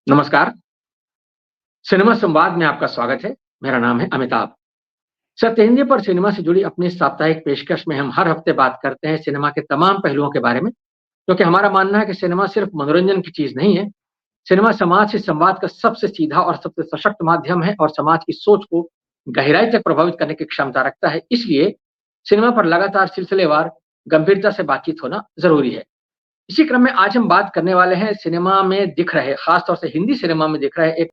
नमस्कार, सिनेमा संवाद में आपका स्वागत है। मेरा नाम है अमिताभ। सत्य हिंदी पर सिनेमा से जुड़ी अपनी साप्ताहिक पेशकश में हम हर हफ्ते बात करते हैं सिनेमा के तमाम पहलुओं के बारे में, क्योंकि हमारा मानना है कि सिनेमा सिर्फ मनोरंजन की चीज़ नहीं है। सिनेमा समाज से संवाद का सबसे सीधा और सबसे सशक्त माध्यम है और समाज की सोच को गहराई तक प्रभावित करने की क्षमता रखता है। इसलिए सिनेमा पर लगातार सिलसिलेवार गंभीरता से बातचीत होना ज़रूरी है। इसी क्रम में आज हम बात करने वाले हैं सिनेमा में दिख रहे, खास तौर से हिंदी सिनेमा में दिख रहे एक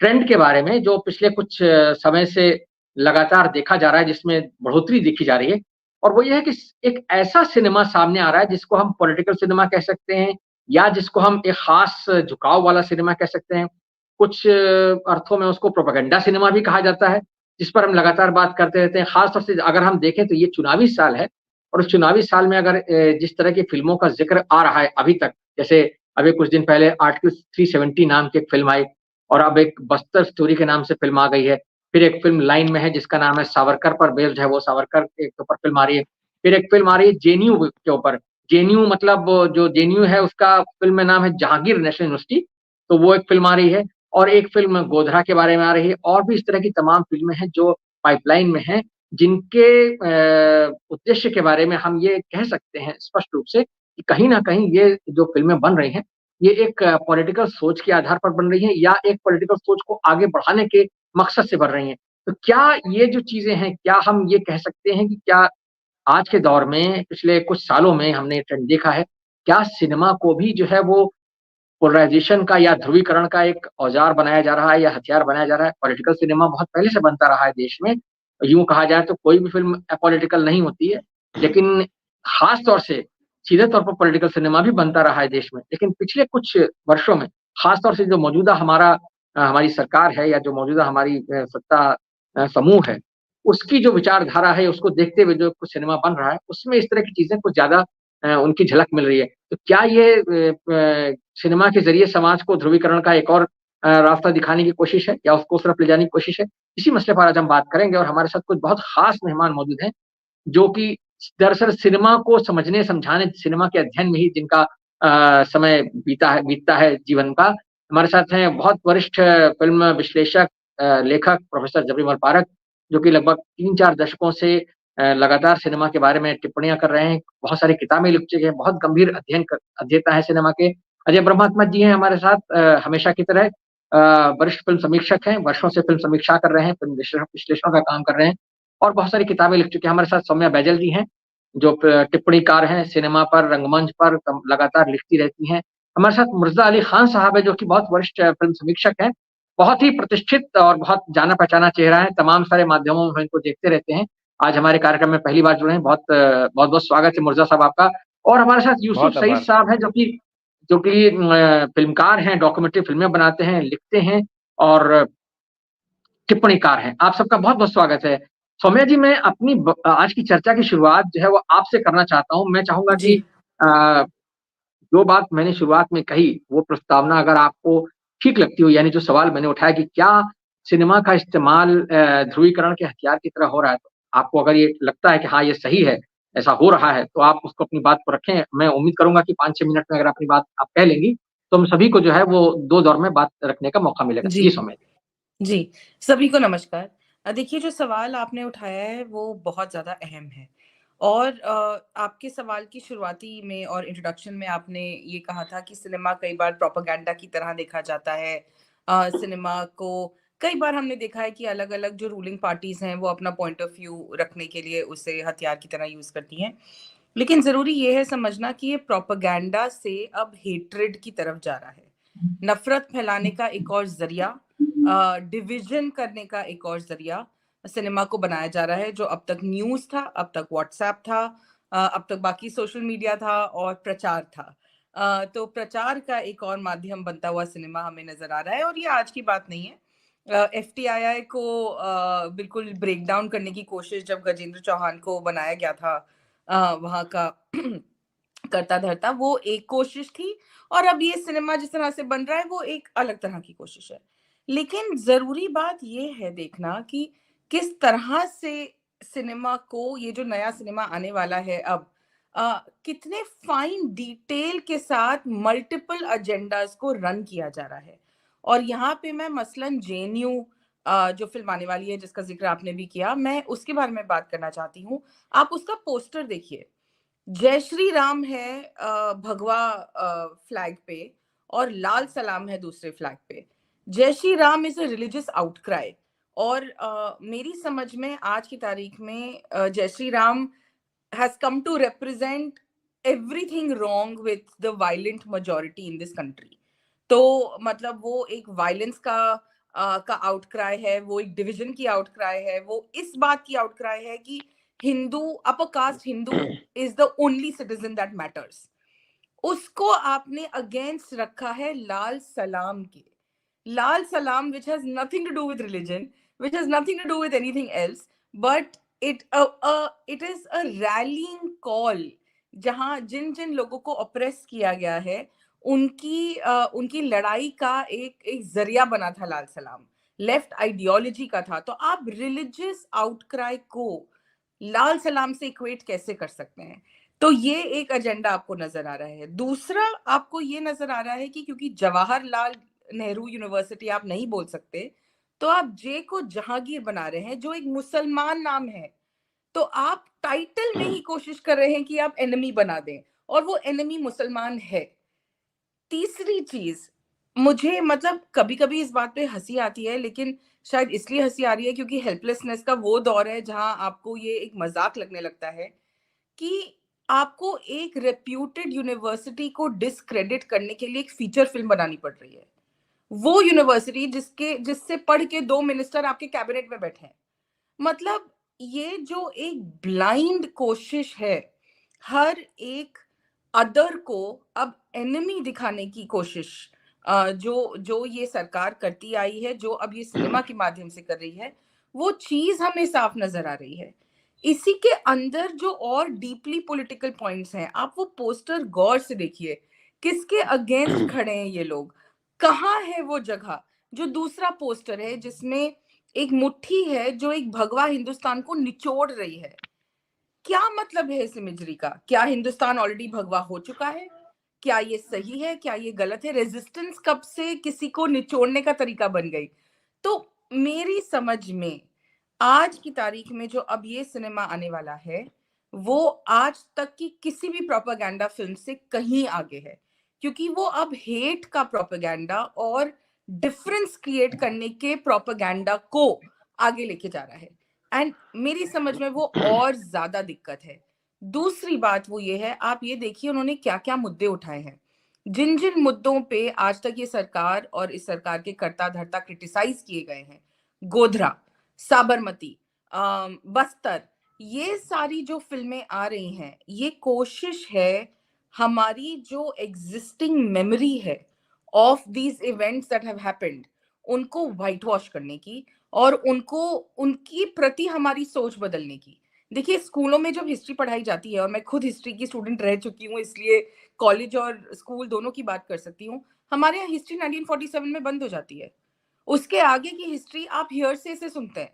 ट्रेंड के बारे में, जो पिछले कुछ समय से लगातार देखा जा रहा है, जिसमें बढ़ोतरी देखी जा रही है। और वो ये है कि एक ऐसा सिनेमा सामने आ रहा है जिसको हम पॉलिटिकल सिनेमा कह सकते हैं, या जिसको हम एक खास झुकाव वाला सिनेमा कह सकते हैं। कुछ अर्थों में उसको प्रोपेगेंडा सिनेमा भी कहा जाता है, जिस पर हम लगातार बात करते रहते हैं। खास तौर से अगर हम देखें तो ये चुनावी साल है, और उस चुनावी साल में अगर जिस तरह की फ़िल्मों का ज़िक्र आ रहा है अभी तक, जैसे अभी कुछ दिन पहले आर्टिकल 370 नाम की एक फ़िल्म आई, और अब एक बस्तर स्टोरी के नाम से फ़िल्म आ गई है। फिर एक फ़िल्म लाइन में है जिसका नाम है सावरकर पर बेस्ड है, वो सावरकर के ऊपर फ़िल्म आ रही है। फिर एक फ़िल्म आ रही है जेएनयू के ऊपर। जेएनयू मतलब जो जेएनयू है उसका फ़िल्म में नाम है जहांगीर नेशनल यूनिवर्सिटी, तो वो एक फ़िल्म आ रही है। और एक फ़िल्म गोधरा के बारे में आ रही है, और भी इस तरह की तमाम फ़िल्में हैं जो पाइपलाइन में हैं, जिनके उद्देश्य के बारे में हम ये कह सकते हैं स्पष्ट रूप से कि कहीं न कहीं ये जो फ़िल्में बन रही हैं, ये एक पॉलिटिकल सोच के आधार पर बन रही हैं, या एक पॉलिटिकल सोच को आगे बढ़ाने के मकसद से बन रही हैं। तो क्या ये जो चीज़ें हैं, क्या हम ये कह सकते हैं कि क्या आज के दौर में पिछले कुछ सालों में हमने ये ट्रेंड देखा है, क्या सिनेमा को भी जो है वो पोलराइज़ेशन का या ध्रुवीकरण का एक औज़ार बनाया जा रहा है या हथियार बनाया जा रहा है? पॉलिटिकल सिनेमा बहुत पहले से बनता रहा है देश में। यूँ कहा जाए तो कोई भी फ़िल्म अपॉलिटिकल नहीं होती है, लेकिन ख़ास तौर से सीधे तौर पर पॉलिटिकल सिनेमा भी बनता रहा है देश में। लेकिन पिछले कुछ वर्षों में, ख़ास तौर से जो मौजूदा हमारी सरकार है, या जो मौजूदा हमारी सत्ता समूह है, उसकी जो विचारधारा है, उसको देखते हुए जो कुछ सिनेमा बन रहा है, उसमें इस तरह की चीज़ें कुछ ज़्यादा उनकी झलक मिल रही है। तो क्या ये सिनेमा के ज़रिए समाज को ध्रुवीकरण का एक और रास्ता दिखाने की कोशिश है, या उसको उस तरफ ले जाने की कोशिश है? इसी मसले पर आज हम बात करेंगे, और हमारे साथ कुछ बहुत ख़ास मेहमान मौजूद हैं, जो कि दरअसल सिनेमा को समझने, समझाने, सिनेमा के अध्ययन में ही जिनका समय बीतता है जीवन का। हमारे साथ हैं बहुत वरिष्ठ फ़िल्म विश्लेषक, लेखक प्रोफ़ेसर जबरीमल पारख, जो कि लगभग 3-4 दशकों से लगातार सिनेमा के बारे में टिप्पणियाँ कर रहे हैं। बहुत सारी किताबें लिख चुके हैं, बहुत गंभीर अध्येता हैं सिनेमा के। अजय ब्रह्मात्मा जी हैं हमारे साथ, हमेशा की तरह वरिष्ठ फ़िल्म समीक्षक हैं, वर्षों से फ़िल्म समीक्षा कर रहे हैं, फ़िल्म विश्लेषण का काम कर रहे हैं, और बहुत सारी किताबें लिख चुके हैं। हमारे साथ सौम्या बैजल जी हैं, जो टिप्पणीकार हैं, सिनेमा पर, रंगमंच पर लगातार लिखती रहती हैं। हमारे साथ मिर्ज़ा अली खान साहब हैं, जो कि बहुत वरिष्ठ फ़िल्म समीक्षक हैं, बहुत ही प्रतिष्ठित और बहुत जाना-पहचाना चेहरा है, तमाम सारे माध्यमों में हम इनको देखते रहते हैं। आज हमारे कार्यक्रम में पहली बार जुड़े हैं, बहुत-बहुत स्वागत है मिर्ज़ा साहब आपका। और हमारे साथ यूसुफ बहुत सईद आभार। साहब हैं, जो कि फ़िल्मकार हैं, डॉक्यूमेंट्री फ़िल्में बनाते हैं, लिखते हैं, और टिप्पणीकार हैं। आप सबका बहुत-बहुत स्वागत है। सौम्या जी, मैं अपनी आज की चर्चा की शुरुआत जो है वो आपसे करना चाहता हूँ। मैं चाहूँगा कि जी। अ, जो बात मैंने शुरुआत में कही, वो प्रस्तावना अगर आपको ठीक लगती हो, यानी जो सवाल मैंने उठाया कि क्या सिनेमा का इस्तेमाल ध्रुवीकरण के हथियार की तरह हो रहा है, तो आपको अगर ये लगता है कि हाँ, ये सही है, ऐसा हो रहा है, तो आप उसको अपनी बात पर रखें। मैं उम्मीद करूँगा कि 5-6 मिनट में अगर अपनी बात आप कह लेंगी, तो हम सभी को जो है वो 2 दौर में बात रखने का मौका मिलेगा। जी। जी, सौम्या जी। जी, सभी को नमस्कार। देखिए जो सवाल आपने उठाया है वो बहुत ज़्यादा अहम है और आपके सवाल की शुरुआती में और इंट्रोडक्शन में आपने ये कहा था कि सिनेमा कई बार प्रोपेगेंडा की तरह देखा जाता है। सिनेमा को कई बार हमने देखा है कि अलग-अलग जो रूलिंग पार्टीज़ हैं वो अपना पॉइंट ऑफ व्यू रखने के लिए उसे हथियार की तरह यूज़ करती हैं। लेकिन ज़रूरी ये है समझना कि ये प्रोपेगेंडा से अब हेट्रेड की तरफ जा रहा है। नफ़रत फैलाने का एक और ज़रिया, डिवीज़न करने का एक और ज़रिया सिनेमा को बनाया जा रहा है, जो अब तक न्यूज़ था, अब तक व्हाट्सएप था, अब तक बाकी सोशल मीडिया था और प्रचार था। तो प्रचार का एक और माध्यम बनता हुआ सिनेमा हमें नज़र आ रहा है और ये आज की बात नहीं है। एफटीआईआई को बिल्कुल ब्रेक डाउन करने की कोशिश जब गजेंद्र चौहान को बनाया गया था, वहाँ का कर्ता-धर्ता, वो एक कोशिश थी और अब ये सिनेमा जिस तरह से बन रहा है वो एक अलग तरह की कोशिश है। लेकिन ज़रूरी बात ये है देखना कि किस तरह से सिनेमा को, ये जो नया सिनेमा आने वाला है अब, कितने फाइन डिटेल के साथ मल्टीपल एजेंडाज़ को रन किया जा रहा है। और यहाँ पे मैं मसलन जेएनयू जो फ़िल्म आने वाली है जिसका ज़िक्र आपने भी किया, मैं उसके बारे में बात करना चाहती हूँ। आप उसका पोस्टर देखिए, जय श्री राम है भगवा फ्लैग पे और लाल सलाम है दूसरे फ्लैग पे। जय Shri Ram is a religious outcry और मेरी समझ में आज की तारीख में जय Shri Ram has come to represent everything wrong with the violent majority in this country. तो मतलब वो एक वायलेंस का आउटक्राई है, वो एक डिवीजन की आउटक्राई है, वो इस बात की आउटक्राई है कि Hindu upper caste Hindu is the only citizen that matters. उसको आपने अगेंस्ट रखा है लाल सलाम के। लाल salam, which has nothing to do with religion, which has nothing to do with anything else, but it is a rallying call जहां जिन जिन लोगों को oppress किया गया है उनकी लड़ाई का एक जरिया बना था लाल सलाम, लेफ्ट आइडियोलॉजी का था। तो आप रिलीजियस आउटक्राई को लाल सलाम से इक्वेट कैसे कर सकते हैं? तो ये एक एजेंडा आपको नजर आ रहा है। दूसरा आपको ये नजर आ रहा है कि क्योंकि जवाहरलाल नेहरू यूनिवर्सिटी आप नहीं बोल सकते, तो आप जे को जहांगीर बना रहे हैं जो एक मुसलमान नाम है। तो आप टाइटल में ही कोशिश कर रहे हैं कि आप एनिमी बना दें और वो एनिमी मुसलमान है। तीसरी चीज, मुझे मतलब कभी-कभी इस बात पे हंसी आती है, लेकिन शायद इसलिए हंसी आ रही है क्योंकि हेल्पलेसनेस का वो दौर है जहां आपको ये एक मजाक लगने लगता है कि आपको एक रेप्यूटेड यूनिवर्सिटी को डिस्क्रेडिट करने के लिए एक फीचर फिल्म बनानी पड़ रही है। वो यूनिवर्सिटी जिससे पढ़ के 2 मिनिस्टर आपके कैबिनेट में बैठे हैं। मतलब ये जो एक ब्लाइंड कोशिश है, हर एक अदर को अब एनिमी दिखाने की कोशिश जो जो ये सरकार करती आई है, जो अब ये सिनेमा के माध्यम से कर रही है, वो चीज हमें साफ नजर आ रही है। इसी के अंदर जो और डीपली पॉलिटिकल पॉइंट्स हैं, आप वो पोस्टर गौर से देखिए, किसके अगेंस्ट खड़े हैं ये लोग, कहाँ है वो जगह। जो दूसरा पोस्टर है जिसमें एक मुट्ठी है जो एक भगवा हिंदुस्तान को निचोड़ रही है, क्या मतलब है इस इमेजरी का? क्या हिंदुस्तान ऑलरेडी भगवा हो चुका है? क्या ये सही है? क्या ये गलत है? रेजिस्टेंस कब से किसी को निचोड़ने का तरीका बन गई? तो मेरी समझ में आज की तारीख में जो अब ये सिनेमा आने वाला है, वो आज तक की किसी भी प्रोपेगेंडा फिल्म से कहीं आगे है, क्योंकि वो अब हेट का प्रोपेगेंडा और डिफरेंस क्रिएट करने के प्रोपेगेंडा को आगे लेके जा रहा है। एंड मेरी समझ में वो और ज्यादा दिक्कत है। दूसरी बात वो ये है, आप ये देखिए उन्होंने क्या क्या मुद्दे उठाए हैं। जिन जिन मुद्दों पे आज तक ये सरकार और इस सरकार के कर्ता धर्ता क्रिटिसाइज किए गए हैं, गोधरा, साबरमती, बस्तर, ये सारी जो फिल्में आ रही हैं, ये कोशिश है हमारी जो एग्जिस्टिंग मेमोरी है of these events that have happened, उनको व्हाइट वॉश करने की और उनको उनकी प्रति हमारी सोच बदलने की। देखिए स्कूलों में जब हिस्ट्री पढ़ाई जाती है, और मैं खुद हिस्ट्री की स्टूडेंट रह चुकी हूँ इसलिए कॉलेज और स्कूल दोनों की बात कर सकती हूँ, हमारे यहाँ हिस्ट्री 1947 में बंद हो जाती है। उसके आगे की हिस्ट्री आप हियरसे से सुनते हैं।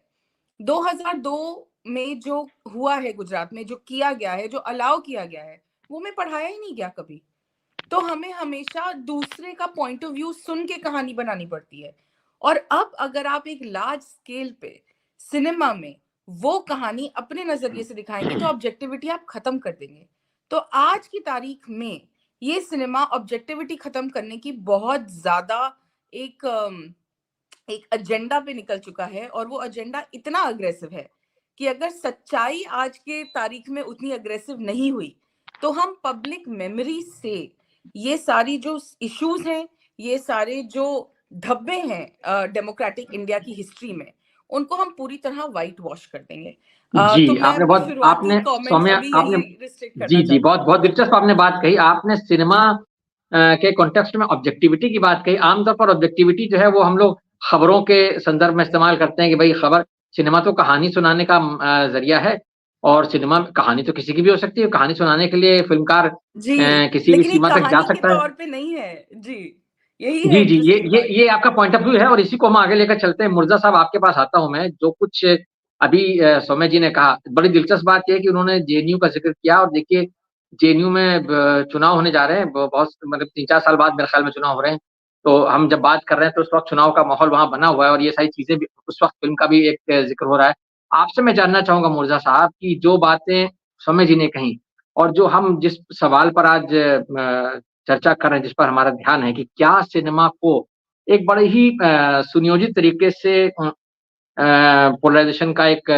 2002 में जो हुआ है गुजरात में, जो किया गया है, जो अलाउ किया गया है, वो मैं पढ़ाया ही नहीं गया कभी। तो हमें हमेशा दूसरे का पॉइंट ऑफ व्यू सुन के कहानी बनानी पड़ती है। और अब अगर आप एक लार्ज स्केल पे सिनेमा में वो कहानी अपने नजरिए से दिखाएंगे तो ऑब्जेक्टिविटी आप खत्म कर देंगे। तो आज की तारीख में ये सिनेमा ऑब्जेक्टिविटी खत्म करने की बहुत ज्यादा एक एक एजेंडा पे निकल चुका है, और वो एजेंडा इतना अग्रेसिव है कि अगर सच्चाई आज के तारीख में उतनी अग्रेसिव नहीं हुई तो हम पब्लिक मेमोरी से ये सारी जो इश्यूज हैं, ये सारे जो धब्बे हैं डेमोक्रेटिक इंडिया की हिस्ट्री में, उनको हम पूरी तरह व्हाइट वॉश कर देंगे। जी, तो मैं आपने बहुत शुरुआती आपने कमेंट्स सौम्या अभी आपने यही रिस्ट्रिक्ट करना जी, जी, चाहती बहुत हूँ। बहुत दिलचस्प आपने बात कही। आपने सिनेमा के कॉन्टेक्स्ट में ऑब्जेक्टिविटी की बात कही। आमतौर पर ऑब्जेक्टिविटी जो है वो हम लोग खबरों के संदर्भ में इस्तेमाल करते हैं कि भाई खबर, सिनेमा तो कहानी सुनाने का ज़रिया है, और सिनेमा में कहानी तो किसी की भी हो सकती है। कहानी सुनाने के लिए फिल्मकार जी, किसी भी लेकिन ये सीमा तक जा कहानी के सकता है। तौर पे नहीं है। जी, यही है जी, जी, इंटरेस्टिंग बात। ये आपका पॉइंट ऑफ व्यू है और इसी को हम आगे लेकर चलते हैं। मुर्जा साहब, आपके पास आता हूँ मैं। जो कुछ अभी सौम्या जी ने कहा, बड़ी दिलचस्प बात ये है कि उन्होंने जेएनयू का ज़िक्र किया, और देखिए जेएनयू में चुनाव होने जा रहे हैं। बहुत मतलब 3-4 साल बाद मेरे ख्याल में चुनाव हो रहे हैं। तो हम जब बात कर रहे हैं तो उस वक़्त चुनाव का माहौल वहाँ बना हुआ है और ये सारी चीज़ें भी उस वक़्त फ़िल्म का भी एक ज़िक्र हो रहा है। आपसे मैं जानना चाहूँगा मुर्ज़ा साहब कि जो बातें समय जी ने कहीं और जो हम जिस सवाल पर आज चर्चा कर रहे हैं, जिस पर हमारा ध्यान है कि क्या सिनेमा को एक बड़े ही सुनियोजित तरीके से पोलराइज़ेशन का एक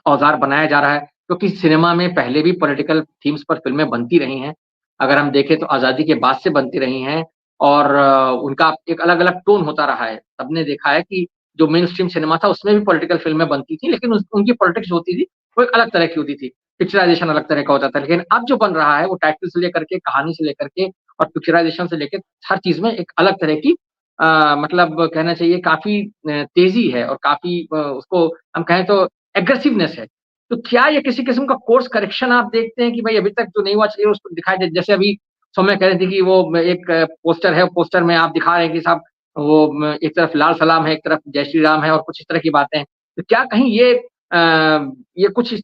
औज़ार बनाया जा रहा है, क्योंकि सिनेमा में पहले भी पॉलिटिकल थीम्स पर फ़िल्में बनती रही हैं। अगर हम देखें तो आज़ादी के बाद से बनती रही हैं और उनका एक अलग-अलग टोन होता रहा है। सबने देखा है कि जो मेनस्ट्रीम सिनेमा था उसमें भी पॉलिटिकल फ़िल्में बनती थी, लेकिन उस उनकी पॉलिटिक्स जो होती थी, वो एक अलग तरह की होती थी। पिक्चराइज़ेशन अलग तरह का होता था, लेकिन अब जो बन रहा है वो टाइटल से लेकर के, कहानी से लेकर के और पिक्चराइज़ेशन से लेके हर चीज़ में एक अलग तरह की मतलब कहना चाहिए काफ़ी तेज़ी है और काफ़ी उसको हम कहें तो एग्रेसिवनेस है। तो क्या ये किसी किस्म का कोर्स करेक्शन आप देखते हैं कि भई अभी तक जो नहीं हुआ चाहिए उसको दिखाया जाए? जैसे अभी सौम्या कह रही थी कि वो एक पोस्टर है, पोस्टर में आप दिखा रहे हैं कि साहब वो एक तरफ लाल सलाम है, एक तरफ जय श्री राम है और कुछ इस तरह की बातें हैं। तो क्या कहीं ये कुछ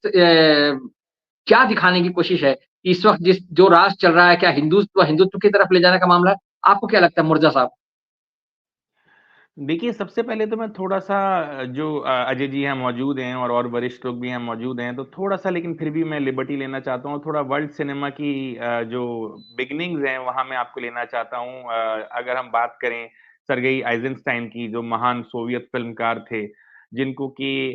क्या दिखाने की कोशिश है कि इस वक़्त जो राज चल रहा है, क्या हिंदुत्व की तरफ ले जाने का मामला है? आपको क्या लगता है मुर्जा साहब? देखिए, सबसे पहले तो मैं थोड़ा-सा जो अजय जी यहाँ मौजूद हैं और वरिष्ठ लोग भी यहाँ मौजूद हैं, तो थोड़ा-सा लेकिन फिर भी मैं लिबर्टी लेना चाहता हूँ, थोड़ा वर्ल्ड सिनेमा की जो बिगिनिंग्स हैं, वहाँ मैं आपको लेना चाहता हूँ। अगर हम बात करें सर्गेई आइज़ेनस्टाइन की, जो महान सोवियत फ़िल्मकार थे, जिनको कि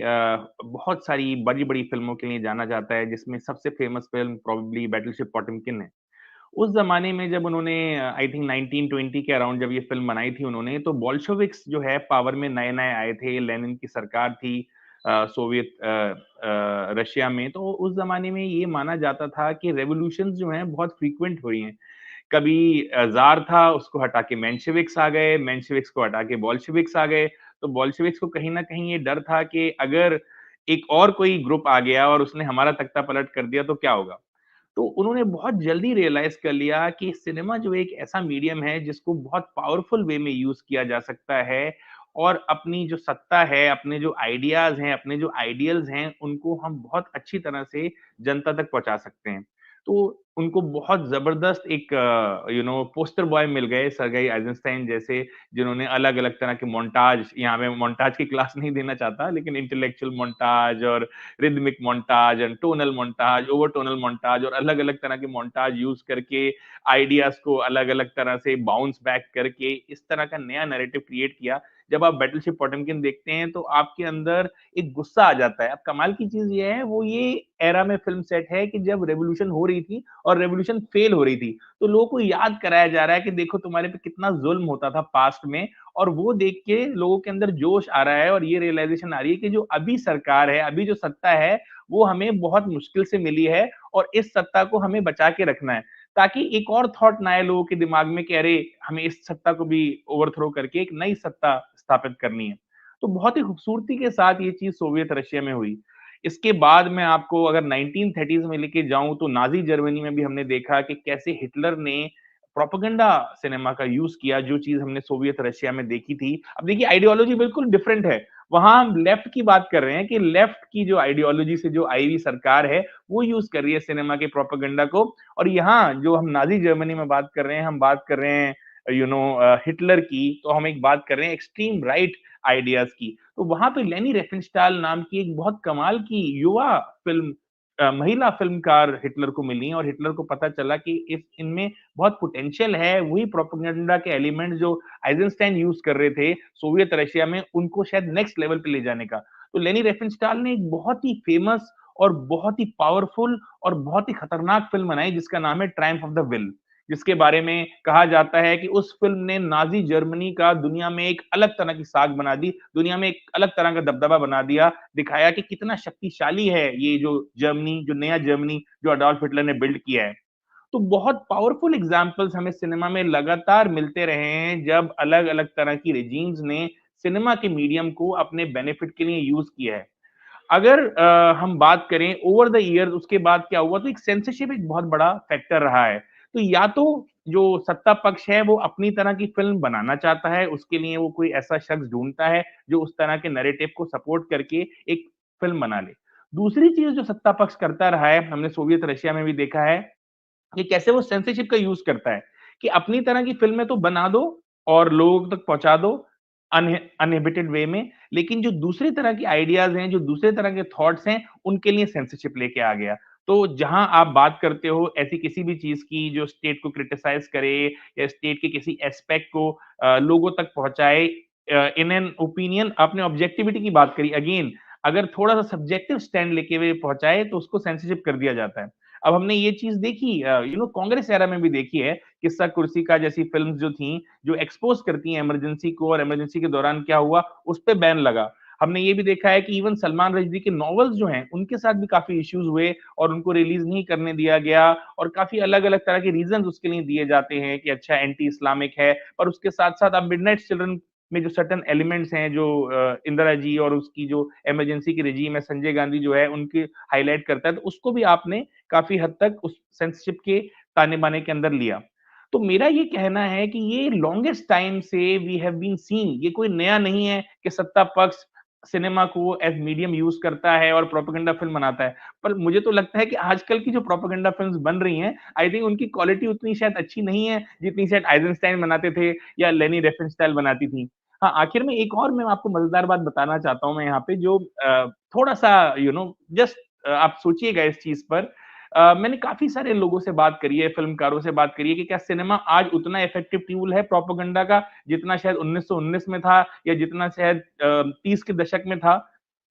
बहुत सारी बड़ी-बड़ी फ़िल्मों के लिए जाना जाता है, जिसमें सबसे famous film probably battleship Potemkin है। उस ज़माने में जब उन्होंने आई थिंक 1920 के अराउंड जब ये फ़िल्म बनाई थी उन्होंने, तो बोल्शेविक्स जो है पावर में नए-नए आए थे, लेनिन की सरकार थी सोवियत रशिया में, तो उस ज़माने में ये माना जाता था कि रेवोल्यूशंस जो हैं बहुत फ्रीक्वेंट हुई हैं। कभी ज़ार था, उसको हटा के मेंशेविक्स आ गए, मेंशेविक्स को हटा के बोल्शेविक्स आ गए, तो बोल्शेविक्स को कहीं न कहीं ये डर था कि अगर एक और कोई ग्रुप आ गया और उसने हमारा तख्ता-पलट कर दिया तो क्या होगा? तो उन्होंने बहुत जल्दी रियलाइज़ कर लिया कि सिनेमा जो एक ऐसा मीडियम है जिसको बहुत पावरफुल वे में यूज़ किया जा सकता है और अपनी जो सत्ता है, अपने जो आइडियाज़ हैं, अपने जो आइडियल्स हैं, उनको हम बहुत अच्छी तरह से जनता तक पहुँचा सकते हैं। तो उनको बहुत ज़बरदस्त एक पोस्टर बॉय मिल गए सर्गेई आइज़ेनस्टाइन जैसे, जिन्होंने अलग-अलग तरह के मोन्टाज यहाँ मैं मोन्टाज की क्लास नहीं देना चाहता, लेकिन इंटेलेक्चुअल मोन्टाज और rhythmic montage and tonal montage, over tonal montage और अलग-अलग तरह के मोन्टाज यूज़ करके आइडियाज़ को अलग-अलग तरह से बाउंस बैक करके इस तरह का नया नैरेटिव क्रिएट किया। जब आप बैटलशिप पोटेमकिन देखते हैं तो आपके अंदर एक गुस्सा आ जाता है। अब कमाल की चीज़ ये है वो ये एरा में फ़िल्म सेट है कि जब रिवॉल्यूशन हो रही थी और रिवॉल्यूशन फेल हो रही थी। तो लोगों को याद कराया जा रहा है कि देखो तुम्हारे पे कितना ज़ुल्म होता था पास्ट में और वो देख के लोगों के अंदर जोश आ रहा है और ये रियलाइज़ेशन आ रही है कि जो अभी सरकार है, अभी जो सत्ता है, वो हमें बहुत मुश्किल से मिली है और इस सत्ता को हमें बचा के रखना है। ताकि एक और थॉट ना आए लोगों के दिमाग में कि अरे! हमें इस सत्ता को भी ओवरथ्रो करके एक नई सत्ता स्थापित करनी है। तो बहुत ही खूबसूरती के साथ ये चीज़ सोवियत रशिया में हुई। इसके बाद मैं आपको अगर 1930s में लेके जाऊँ तो नाज़ी जर्मनी में भी हमने देखा कि कैसे हिटलर ने प्रोपेगेंडा सिनेमा का यूज़ किया, जो चीज़ हमने सोवियत रशिया में देखी थी। अब देखिए आइडियोलॉजी बिल्कुल डिफरेंट है। वहाँ हम लेफ्ट की बात कर रहे हैं कि लेफ्ट की जो आइडियोलॉजी से जो आई हुई सरकार है, वो यूज़ कर रही है सिनेमा के प्रोपेगेंडा को और यहाँ जो हम नाज़ी जर्मनी में बात कर रहे हैं, हम बात कर रहे हैं हिटलर की, तो हम एक बात कर रहे हैं एक्सट्रीम राइट आइडियाज़ की। तो वहाँ पे लेनी रिफेनस्टाल नाम की एक बहुत कमाल की युवा फ़िल्म महिला फ़िल्मकार हिटलर को मिली और हिटलर को पता चला कि इस इनमें बहुत पोटेंशियल है, वही प्रोपेगेंडा के एलिमेंट्स जो आइज़ेनस्टाइन यूज़ कर रहे थे सोवियत रशिया में, उनको शायद नेक्स्ट लेवल पे ले जाने का। तो लेनी रिफेनस्टाल ने एक बहुत ही फ़ेमस और बहुत ही पावरफुल और बहुत ही खतरनाक फ़िल्म बनाई जिसका नाम है ट्रायम्फ ऑफ द विल। जिसके बारे में कहा जाता है कि उस फ़िल्म ने नाज़ी जर्मनी का दुनिया में एक अलग तरह की साख बना दी, दुनिया में एक अलग तरह का दबदबा बना दिया, दिखाया कि कितना शक्तिशाली है ये जो जर्मनी, जो नया जर्मनी जो एडोल्फ हिटलर ने बिल्ड किया है। तो बहुत पावरफुल एग्ज़ाम्पल्स हमें सिनेमा में लगातार मिलते रहे हैं, जब अलग-अलग तरह की रेजीम्स ने सिनेमा के मीडियम को अपने बेनिफिट के लिए यूज़ किया है। अगर हम बात करें ओवर द ईयर्स उसके बाद क्या हुआ तो एक सेंसरशिप एक बहुत बड़ा फैक्टर रहा है। तो या तो जो सत्ता पक्ष है वो अपनी तरह की फ़िल्म बनाना चाहता है, उसके लिए वो कोई ऐसा शख्स ढूँढता है जो उस तरह के नैरेटिव को सपोर्ट करके एक फ़िल्म बना ले। दूसरी चीज़ जो सत्ता पक्ष करता रहा है, हमने सोवियत रशिया में भी देखा है कि कैसे वो सेंसरशिप का यूज़ करता है, कि अपनी तरह की फ़िल्में तो बना दो और लोगों तक पहुंचा दो अनइनहिबिटेड वे में, लेकिन जो दूसरी तरह की आइडियाज हैं, जो दूसरे तरह के थॉट्स हैं, उनके लिए सेंसरशिप लेके आ गया। तो जहां आप बात करते हो ऐसी किसी भी चीज की जो स्टेट को क्रिटिसाइज करे या स्टेट के किसी एस्पेक्ट को लोगों तक पहुंचाए इन एन ओपिनियन, आपने ऑब्जेक्टिविटी की बात करी, अगेन अगर थोड़ा सा सब्जेक्टिव स्टैंड लेके हुए पहुंचाए तो उसको सेंसरशिप कर दिया जाता है। अब हमने ये चीज देखी कांग्रेस एरा में भी देखी है, किस्सा कुर्सी का जैसी फिल्म जो थी, जो एक्सपोज करती हैं इमरजेंसी को और इमरजेंसी के दौरान क्या हुआ, उस पे बैन लगा। हमने ये भी देखा है कि इवन सलमान रश्दी के नॉवेल्स जो हैं, उनके साथ भी काफी इश्यूज हुए और उनको रिलीज नहीं करने दिया गया और काफी अलग-अलग तरह के रीजंस उसके लिए दिए जाते हैं कि अच्छा एंटी इस्लामिक है, पर उसके साथ-साथ अब मिडनाइट चिल्ड्रन में जो सर्टेन एलिमेंट्स हैं जो इंदिरा जी और उसकी जो इमरजेंसी की रेजीम है, संजय गांधी जो है, उनकी हाइलाइट करता है, तो उसको भी आपने काफी हद तक उस सेंसरशिप के ताने-बाने के अंदर लिया। तो मेरा ये कहना है कि ये लॉन्गेस्ट टाइम से वी हैव बीन सीइंग, ये कोई नया नहीं है कि सत्ता पक्ष सिनेमा को एज़ मीडियम यूज़ करता है और प्रोपेगेंडा फ़िल्म बनाता है। पर मुझे तो लगता है कि आजकल की जो प्रोपेगेंडा फ़िल्म्स बन रही हैं, आई थिंक उनकी क्वालिटी उतनी शायद अच्छी नहीं है, जितनी शायद आइज़ेनस्टाइन बनाते थे या लेनी रिफेनस्टाइल बनाती थी। हाँ, आखिर में एक और मैं आपको मज़ेदार बात बताना चाहता हूँ मैं यहाँ पे जो थोड़ा-सा जस्ट आप सोचिएगा इस चीज़ पर। मैंने काफ़ी सारे लोगों से बात करी है, फ़िल्मकारों से बात करी है कि क्या सिनेमा आज उतना इफ़ेक्टिव टूल है प्रोपेगेंडा का, जितना शायद 1919 में था या जितना शायद 30 के दशक में था।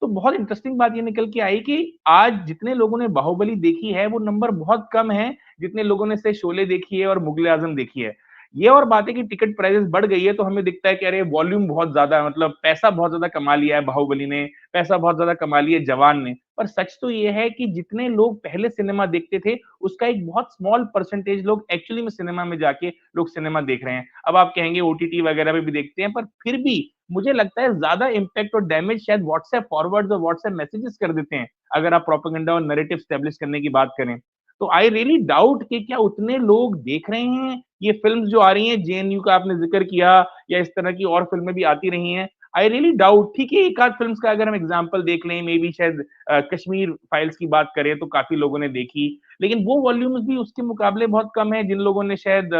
तो बहुत इंटरेस्टिंग बात ये निकल के आई कि आज जितने लोगों ने बाहुबली देखी है, वो नंबर बहुत कम है, जितने लोगों ने से शोले देखी है और मुग़ल-ए-आज़म देखी है। ये और बात है कि टिकट प्राइसेज़ बढ़ गई है, तो हमें दिखता है कि अरे वॉल्यूम बहुत ज़्यादा है, मतलब पैसा बहुत ज़्यादा कमा लिया है बाहुबली ने, पैसा बहुत ज़्यादा कमा लिया है जवान ने। पर सच तो ये है कि जितने लोग पहले सिनेमा देखते थे, उसका एक बहुत स्मॉल परसेंटेज लोग एक्चुअली में सिनेमा में जाके लोग सिनेमा देख रहे हैं। अब आप कहेंगे ओटीटी वगैरह पे भी देखते हैं, पर फिर भी मुझे लगता है ज़्यादा इम्पैक्ट और डैमेज शायद व्हाट्सएप फॉरवर्ड्स और व्हाट्सएप मैसेजेस कर देते हैं, अगर आप प्रोपेगेंडा और नैरेटिव एस्टेब्लिश करने की बात करें। तो आई रियली डाउट कि क्या उतने लोग देख रहे हैं ये फ़िल्म्स जो आ रही हैं, जेएनयू का आपने ज़िक्र किया या इस तरह की और फ़िल्में भी आती रही हैं। आई रियली डाउट, ठीक है, एक आध फ़िल्म्स का अगर हम एग्ज़ाम्पल देख लें, मे बी शायद कश्मीर फाइल्स की बात करें तो काफ़ी लोगों ने देखी, लेकिन वो वॉल्यूम्स भी उसके मुकाबले बहुत कम है जिन लोगों ने शायद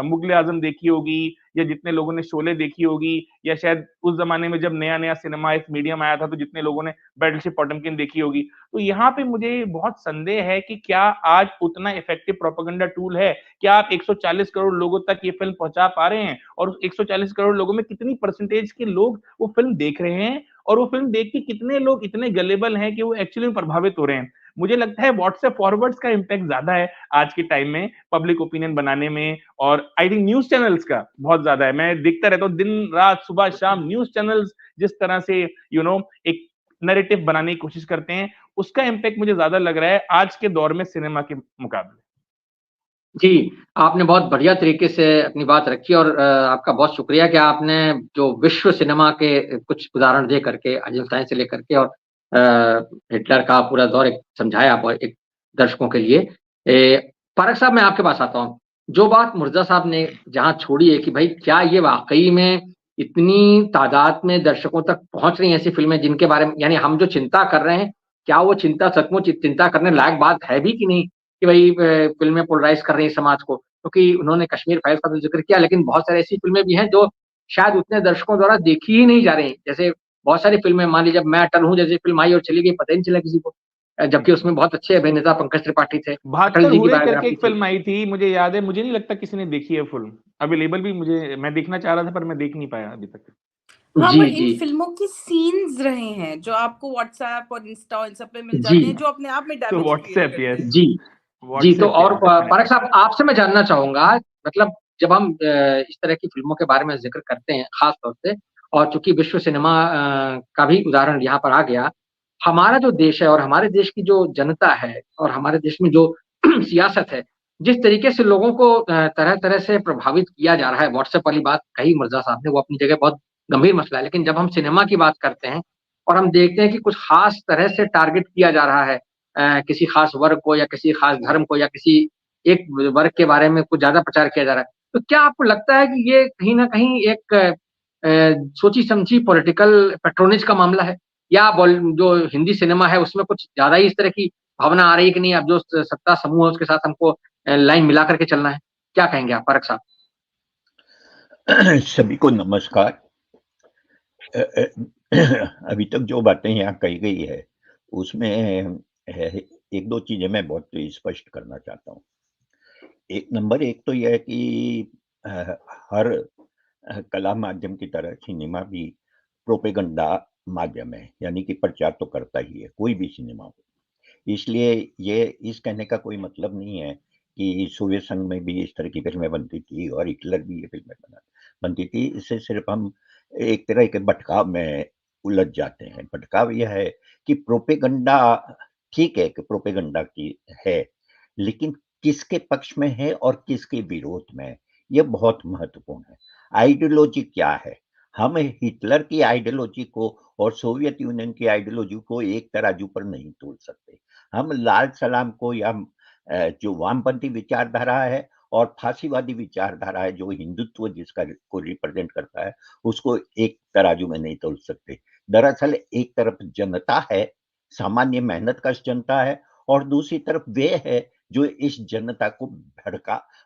मुग़ल-ए-आज़म देखी होगी या जितने लोगों ने शोले देखी होगी या शायद उस ज़माने में जब नया-नया सिनेमा एक मीडियम आया था, तो जितने लोगों ने बैटलशिप पोटमकिन देखी होगी। तो यहाँ पे मुझे बहुत संदेह है कि क्या आज उतना इफ़ेक्टिव प्रोपेगेंडा टूल है? क्या आप 140 करोड़ लोगों तक ये फ़िल्म पहुँचा पा रहे हैं? और उस 140 करोड़ लोगों में कितनी परसेंटेज के लोग वो फ़िल्म देख रहे हैं? और वो फ़िल्म देख के कितने लोग इतने गलेबल हैं कि वो एक्चुअली में प्रभावित हो रहे हैं? मुझे लगता है व्हाट्सएप फॉरवर्ड्स का इम्पैक्ट ज़्यादा है आज के टाइम में पब्लिक ओपिनियन बनाने में और आई थिंक न्यूज़ चैनल्स का बहुत ज़्यादा है। मैं देखता रहता हूँ दिन-रात, सुबह-शाम न्यूज़ चैनल्स जिस तरह से एक नैरेटिव बनाने की कोशिश करते हैं, उसका इम्पैक्ट मुझे ज़्यादा लग रहा है आज के दौर में सिनेमा के मुकाबले। जी, आपने बहुत बढ़िया तरीके से अपनी बात रखी और आपका बहुत शुक्रिया कि आपने जो विश्व सिनेमा के कुछ उदाहरण दे करके आइज़ेनस्टाइन से लेकर के और हिटलर का पूरा दौर एक समझाया आप एक दर्शकों के लिए। फारग साहब, मैं आपके पास आता हूँ। जो बात मुर्तज़ा साहब ने जहाँ छोड़ी है कि भाई क्या ये वाक़ई में इतनी तादाद में दर्शकों तक पहुँच रही हैं ऐसी फ़िल्में जिनके बारे में यानी हम जो चिंता कर रहे हैं, क्या वो चिंता सचमुच चिंता करने लायक बात है भी कि नहीं? कि भई फ़िल्में पोलराइज़ कर रही हैं समाज को, क्योंकि उन्होंने कश्मीर फाइल्स का तो ज़िक्र किया, लेकिन बहुत सारी ऐसी फ़िल्में भी हैं जो शायद उतने दर्शकों द्वारा देखी ही नहीं जा रही। जैसे बहुत सारी फ़िल्में मान लीजिए, अब मैं अटल हूँ जैसी फ़िल्म आई और चली गई, पता ही नहीं चला किसी को। जबकि उसमें बहुत अच्छे अभिनेता पंकज त्रिपाठी थे, अटल 72 जी की हुए करके बायोग्राफ़ी एक थी। फ़िल्म आई थी, मुझे याद है, मुझे नहीं लगता किसी ने देखी है फ़िल्म। अवेलेबल भी मैं देखना चाह रहा था पर मैं देख नहीं पाया अभी तक। हाँ, जी, पर इन जी। फ़िल्मों की सीन्स रहे हैं, जो आपको व्हाट्सएप और इंस्टा और इन सब पे मिल जी, जाते हैं, जो अपने आप में तो डैमेज क्रिएट व्हाट्सएप करते यस, हैं। जी। जी, तो व्हाट्सएप और या फारग डेफ़िनिटली। साहब, आपसे मैं जानना चाहूँगा, मतलब जब हम इस तरह की फ़िल्मों के बारे में ज़िक्र करते हैं ख़ास तौर से, और चूँकि विश्व सिनेमा का भी उदाहरण यहाँ पर आ गया, हमारा जो देश है और हमारे देश की जो जनता है और हमारे देश में जो सियासत है, जिस तरीके से लोगों को तरह-तरह से प्रभावित किया जा रहा है, व्हाट्सएप वाली बात कही मिर्ज़ा साहब ने, वो अपनी जगह बहुत गंभीर मसला है। लेकिन जब हम सिनेमा की बात करते हैं और हम देखते हैं कि कुछ ख़ास तरह से टारगेट किया जा रहा है किसी ख़ास वर्ग को या किसी ख़ास धर्म को या किसी एक वर्ग के बारे में कुछ ज़्यादा प्रचार किया जा रहा है। तो क्या आपको लगता है कि ये कहीं न कहीं एक सोची-समझी पॉलिटिकल पैट्रोनेज का मामला है? या जो हिंदी सिनेमा है उसमें कुछ ज़्यादा ही इस तरह की भावना आ रही है कि नहीं, अब जो सत्ता समूह है उसके साथ हमको लाइन मिला कर के चलना है? क्या कहेंगे आप फारग साहब? सभी को नमस्कार। अभी तक जो बातें यहाँ कही गई है, उसमें एक दो चीजें मैं बहुत स्पष्ट करना चाहता हूँ। नंबर एक तो यह है कि हर कला माध्यम की तरह सिनेमा भी प्रोपेगंडा माध्यम है, यानी कि प्रचार तो करता ही है, कोई भी सिनेमा हो। इसलिए ये इस कहने का कोई मतलब नहीं है कि सोवियत संघ में भी इस तरह की फिल्में बनती थी और हिटलर भी ये फिल्में बनती थी। इससे सिर्फ हम एक तरह के भटकाव में उलझ जाते हैं। भटकाव यह है कि प्रोपेगंडा ठीक है कि प्रोपेगंडा की है, लेकिन किसके पक्ष में है और किसके विरोध में है, ये बहुत महत्वपूर्ण है। आइडियोलॉजी क्या है? हम हिटलर की आइडियोलॉजी को और सोवियत यूनियन की आइडियोलॉजी को एक तराजू पर नहीं तोल सकते। हम लाल सलाम को या जो वामपंथी विचारधारा है और फांसीवादी विचारधारा है, जो हिंदुत्व जिसका को रिप्रेजेंट करता है, उसको एक तराजू में नहीं तोल सकते। दरअसल एक तरफ जनता है, सामान्य मेहनतकश जनता है, और दूसरी तरफ वे है जो इस जनता को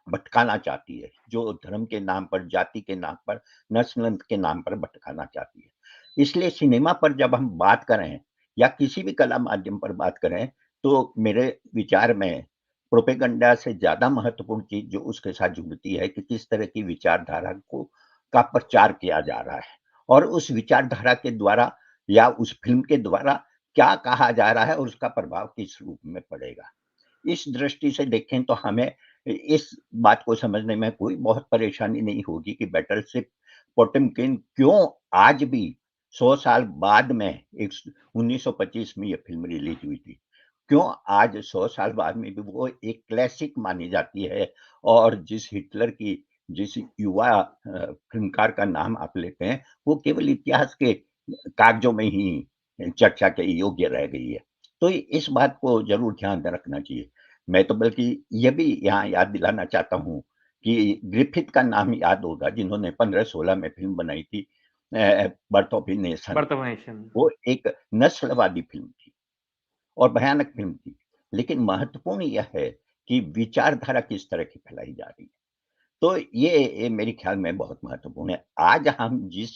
भटकाना चाहती है, जो धर्म के नाम पर, जाति के नाम पर, नस्ल के नाम पर भटकाना चाहती है। इसलिए सिनेमा पर जब हम बात करें या किसी भी कला माध्यम पर बात करें, तो मेरे विचार में प्रोपेगेंडा से ज्यादा महत्वपूर्ण चीज जो उसके साथ जुड़ती है कि किस तरह की विचारधारा को का प्रचार किया जा रहा है, और उस विचारधारा के द्वारा या उस फिल्म के द्वारा क्या कहा जा रहा है और उसका प्रभाव किस रूप में पड़ेगा। इस दृष्टि से देखें तो हमें इस बात को समझने में कोई बहुत परेशानी नहीं होगी कि बैटलशिप पोटेमकिन क्यों आज भी 100 साल बाद में 1925 में ये फिल्म रिलीज हुई थी, क्यों आज 100 साल बाद में भी वो एक क्लासिक मानी जाती है। और जिस युवा फिल्मकार का नाम आप लेते हैं, वो केवल इतिहास के कागजों में ही चर्चा के योग्य रह गई है। तो इस बात को जरूर ध्यान में रखना चाहिए। मैं तो बल्कि ये भी यहाँ याद दिलाना चाहता हूँ कि ग्रिफिथ का नाम याद होगा, जिन्होंने 1516 में फिल्म बनाई थी birth of a nation. Birth of nation वो एक नस्लवादी फिल्म थी और भयानक फिल्म थी, लेकिन महत्वपूर्ण यह है कि विचारधारा किस तरह की फैलाई जा रही है। तो ये मेरे ख्याल में बहुत महत्वपूर्ण है। आज हम जिस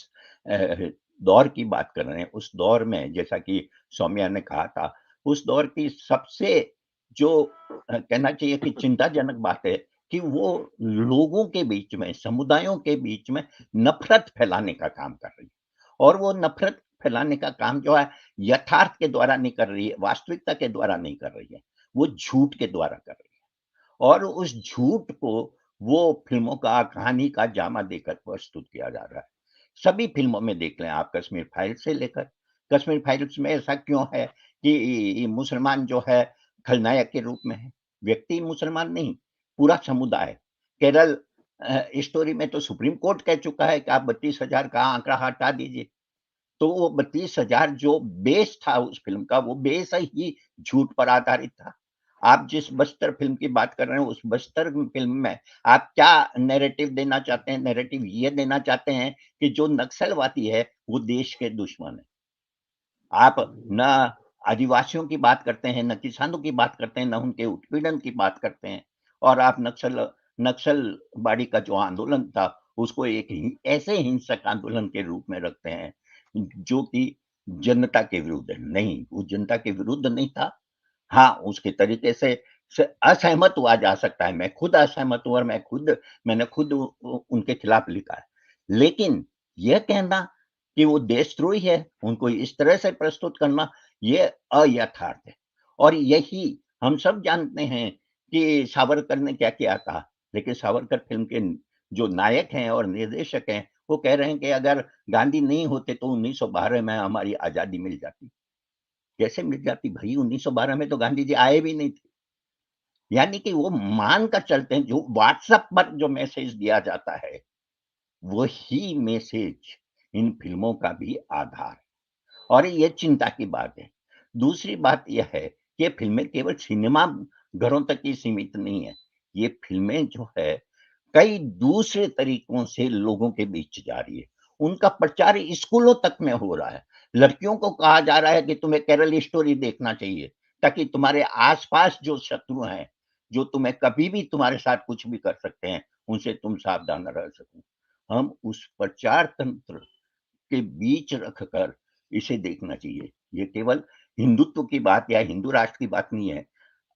दौर की बात कर रहे हैं, उस दौर में जैसा कि सौम्या ने कहा था, उस दौर की सबसे जो कहना चाहिए कि चिंताजनक बात है कि वो लोगों के बीच में, समुदायों के बीच में नफ़रत फैलाने का काम कर रही है। और वो नफ़रत फैलाने का काम जो है, यथार्थ के द्वारा नहीं कर रही है, वास्तविकता के द्वारा नहीं कर रही है, वो झूठ के द्वारा कर रही है। और उस झूठ को वो फ़िल्मों का, कहानी का जामा देकर प्रस्तुत किया जा रहा है। सभी फ़िल्मों में देख लें आप, कश्मीर फाइल्स से लेकर, कश्मीर फाइल्स में ऐसा क्यों है कि मुसलमान जो है खलनायक के रूप में है? व्यक्ति मुसलमान नहीं, पूरा समुदाय। केरल स्टोरी में तो सुप्रीम कोर्ट कह चुका है कि आप 32,000 का आंकड़ा हटा दीजिए। तो वो 32,000 जो बेस था उस फ़िल्म का, वो बेस ही झूठ पर आधारित था। आप जिस बस्तर फ़िल्म की बात कर रहे हैं, उस बस्तर फ़िल्म में आप क्या नैरेटिव देना चाहते हैं? नैरेटिव ये देना चाहते हैं कि जो नक्सलवादी है, वो देश के दुश्मन है। आप न आदिवासियों की बात करते हैं, न किसानों की बात करते हैं, न उनके उत्पीड़न की बात करते हैं, और आप नक्सलबाड़ी का जो आंदोलन था, उसको एक ऐसे हिंसक आंदोलन के रूप में रखते हैं, जो कि जनता के विरुद्ध है। नहीं, वो जनता के विरुद्ध नहीं था। हाँ, उसके तरीके से असहमत हुआ जा सकता है। मैं खुद असहमत हूँ और मैंने खुद उनके खिलाफ लिखा है। लेकिन यह कहना कि वो देशद्रोही है, उनको इस तरह से प्रस्तुत करना, ये अयथार्थ है। और यही हम सब जानते हैं कि सावरकर ने क्या किया था। लेकिन सावरकर फ़िल्म के जो नायक हैं और निर्देशक हैं, वो कह रहे हैं कि अगर गांधी नहीं होते तो 1912 में हमारी आज़ादी मिल जाती। कैसे मिल जाती भई? 1912 में तो गांधी जी आए भी नहीं थे। यानी कि वो मान कर चलते हैं, जो व्हाट्सएप पर जो मैसेज दिया जाता है, वही मैसेज इन फ़िल्मों का भी आधार है, और ये चिंता की बात है। दूसरी बात यह है कि ये फ़िल्में केवल सिनेमा घरों तक ही सीमित नहीं है। ये फ़िल्में जो है, कई दूसरे तरीकों से लोगों के बीच जा रही है। उनका प्रचार स्कूलों तक में हो रहा है। लड़कियों को कहा जा रहा है कि तुम्हें केरल स्टोरी देखना चाहिए, ताकि तुम्हारे आस-पास जो शत्रु हैं, जो तुम्हें कभी भी तुम्हारे साथ कुछ भी कर सकते हैं, उनसे तुम सावधान रह सको। हम उस प्रचार तंत्र के बीच रखकर इसे देखना चाहिए। ये केवल हिंदुत्व की बात या हिंदू राष्ट्र की बात नहीं है।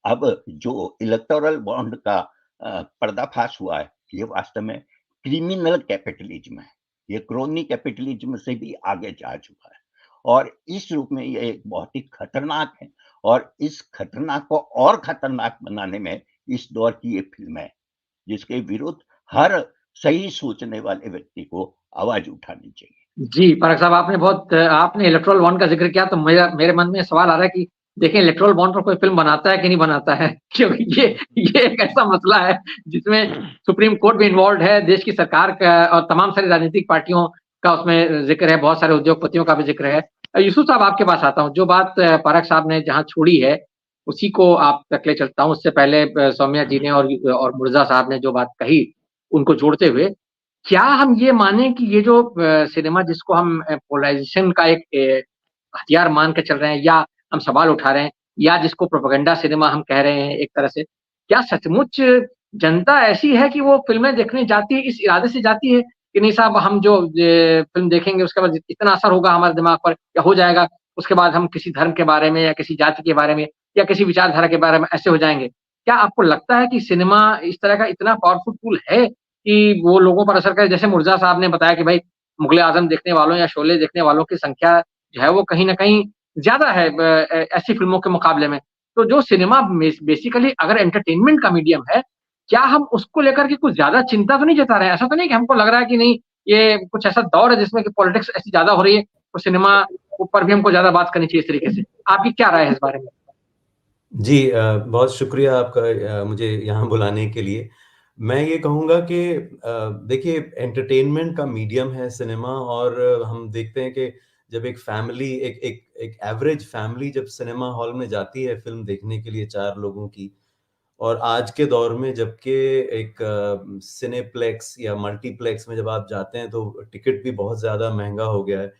अब जो इलेक्टोरल बॉन्ड का पर्दाफाश हुआ है, ये वास्तव में क्रिमिनल कैपिटलिज्म है। ये क्रोनी कैपिटलिज्म से भी आगे जा चुका है और इस रूप में ये एक बहुत ही खतरनाक है और इस खतरनाक को और खतरनाक बनाने में इस दौर की ये फिल्म है, जिसके विरुद्ध हर सही सोचने वाले व्यक्ति को आवाज उठानी चाहिए। जी, पारख साहब आपने इलेक्टोरल बॉन्ड का ज़िक्र किया तो मेरे मन में सवाल आ रहा है कि देखिए इलेक्टोरल बॉन्ड पर कोई फ़िल्म बनाता है कि नहीं बनाता है? क्योंकि ये एक ऐसा मसला है जिसमें सुप्रीम कोर्ट भी इन्वॉल्वड है, देश की सरकार का और तमाम सारी राजनीतिक पार्टियों का उसमें ज़िक्र है, बहुत सारे उद्योगपतियों का भी ज़िक्र है। यूसुफ साहब आपके पास आता हूँ, जो बात पारख साहब ने जहाँ छोड़ी है, उसी को आप तक ले चलता हूँ। उससे पहले सौम्या जी ने और मुर्जा साहब ने जो बात कही, उनको जोड़ते हुए क्या हम ये माने कि ये जो सिनेमा जिसको हम पोलराइजेशन का एक हथियार मान के चल रहे हैं या हम सवाल उठा रहे हैं या जिसको प्रोपेगेंडा सिनेमा हम कह रहे हैं एक तरह से, क्या सचमुच जनता ऐसी है कि वो फ़िल्में देखने जाती है इस इरादे से जाती है कि नहीं साहब हम जो फ़िल्म देखेंगे उसके बाद इतना असर होगा हमारे दिमाग पर या हो जाएगा, उसके बाद हम किसी धर्म के बारे में या किसी जाति के बारे में या किसी विचारधारा के बारे में ऐसे हो जाएँगे। क्या आपको लगता है कि सिनेमा इस तरह का इतना पावरफुल टूल है कि वो लोगों पर असर करे? जैसे मुर्जा साहब ने बताया कि भाई मुग़ल-ए-आज़म देखने वालों या शोले देखने वालों की संख्या जो है वो कहीं न कहीं ज़्यादा है ऐसी फ़िल्मों के मुकाबले में। तो जो सिनेमा बेसिकली अगर एंटरटेनमेंट का मीडियम है, क्या हम उसको लेकर के कुछ ज़्यादा चिंता तो नहीं जता रहे हैं? ऐसा तो नहीं कि हमको लग रहा है कि नहीं, ये कुछ ऐसा दौर है जिसमें कि पॉलिटिक्स ऐसी ज़्यादा हो रही है, तो सिनेमा ऊपर भी हमको ज़्यादा बात करनी चाहिए इस तरीके से। आपकी क्या राय है इस बारे में? जी बहुत शुक्रिया आपका मुझे यहाँ बुलाने के लिए। मैं ये कहूँगा कि देखिए एंटरटेनमेंट का मीडियम है सिनेमा और हम देखते हैं कि जब एक फैमिली एक एवरेज फैमिली जब सिनेमा हॉल में जाती है फ़िल्म देखने के लिए 4 लोगों की और आज के दौर में जबकि एक सिनेप्लेक्स या मल्टीप्लेक्स में जब आप जाते हैं तो टिकट भी बहुत ज़्यादा महँगा हो गया है।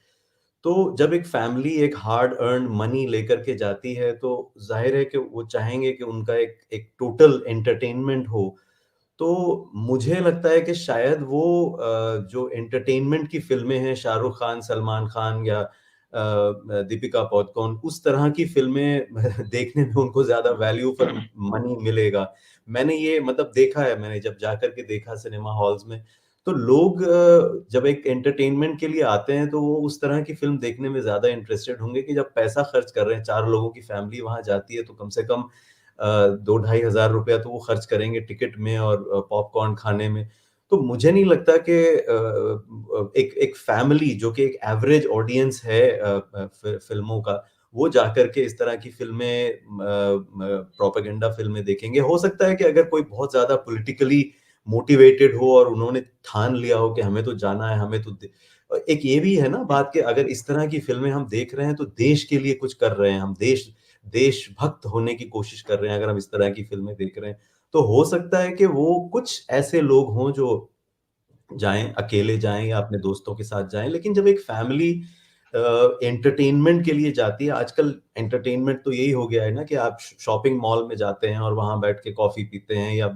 तो जब एक फैमिली एक हार्ड अर्न्ड मनी लेकर के जाती है तो ज़ाहिर है कि वो चाहेंगे कि उनका एक टोटल एंटरटेनमेंट हो। तो मुझे लगता है कि शायद वो जो एंटरटेनमेंट की फ़िल्में हैं शाहरुख खान, सलमान खान या दीपिका पादुकोण उस तरह की फ़िल्में देखने में उनको ज़्यादा वैल्यू फॉर मनी मिलेगा। मैंने ये मतलब देखा है मैंने जब जाकर के देखा सिनेमा हॉल्स में तो लोग जब एक एंटरटेनमेंट के लिए आते हैं तो वो उस तरह की फ़िल्म देखने में ज़्यादा इंटरेस्टेड होंगे कि जब पैसा खर्च कर रहे हैं 4 लोगों की फैमिली वहाँ जाती है तो कम से कम 2 ढाई हज़ार रुपया तो वो खर्च करेंगे टिकट में और पॉपकॉर्न खाने में। तो मुझे नहीं लगता कि एक फैमिली जो कि एक एवरेज ऑडियंस है फ़िल्मों का, वो जाकर के इस तरह की फ़िल्में प्रोपेगेंडा फ़िल्में देखेंगे। हो सकता है कि अगर कोई बहुत ज़्यादा पॉलिटिकली मोटिवेटेड हो और उन्होंने ठान लिया हो कि हमें तो जाना है, हमें तो एक ये भी है ना बात कि अगर इस तरह की फ़िल्में हम देख रहे हैं तो देश के लिए कुछ कर रहे हैं, हम देशभक्त होने की कोशिश कर रहे हैं अगर हम इस तरह की फ़िल्में देख रहे हैं। तो हो सकता है कि वो कुछ ऐसे लोग हों जो जाएँ, अकेले जाएँ या अपने दोस्तों के साथ जाएँ, लेकिन जब एक फैमिली एंटरटेनमेंट के लिए जाती है, आजकल एंटरटेनमेंट तो यही हो गया है ना कि आप शॉपिंग मॉल में जाते हैं और वहाँ बैठ के कॉफ़ी पीते हैं या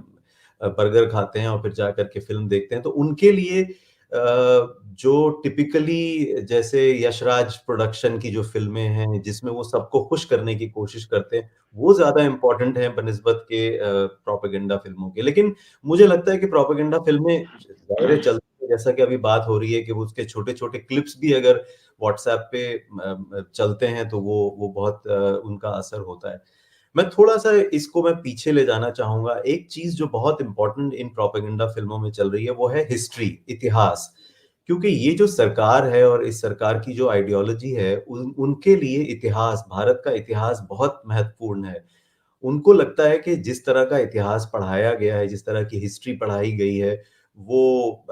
बर्गर खाते हैं और फिर जाकर के फ़िल्म देखते हैं। तो उनके लिए जो टिपिकली जैसे यशराज प्रोडक्शन की जो फ़िल्में हैं, जिसमें वो सबको खुश करने की कोशिश करते हैं, वो ज़्यादा इम्पोर्टेंट हैं बनिस्बत के प्रोपेगेंडा फ़िल्मों के। लेकिन मुझे लगता है कि प्रोपेगेंडा फ़िल्में ज़ाहिर है चलती हैं, जैसा कि अभी बात हो रही है कि वो उसके छोटे-छोटे क्लिप्स भी अगर व्हाट्सऐप पे चलते हैं तो वो बहुत उनका असर होता है। मैं थोड़ा-सा इसको मैं पीछे ले जाना चाहूँगा। एक चीज़ जो बहुत इम्पोर्टेंट इन प्रोपेगेंडा फ़िल्मों में चल रही है, वो है हिस्ट्री, इतिहास। क्योंकि ये जो सरकार है और इस सरकार की जो आइडियोलॉजी है, उनके लिए इतिहास, भारत का इतिहास बहुत महत्वपूर्ण है। उनको लगता है कि जिस तरह का इतिहास पढ़ाया गया है, जिस तरह की हिस्ट्री पढ़ाई गई है, वो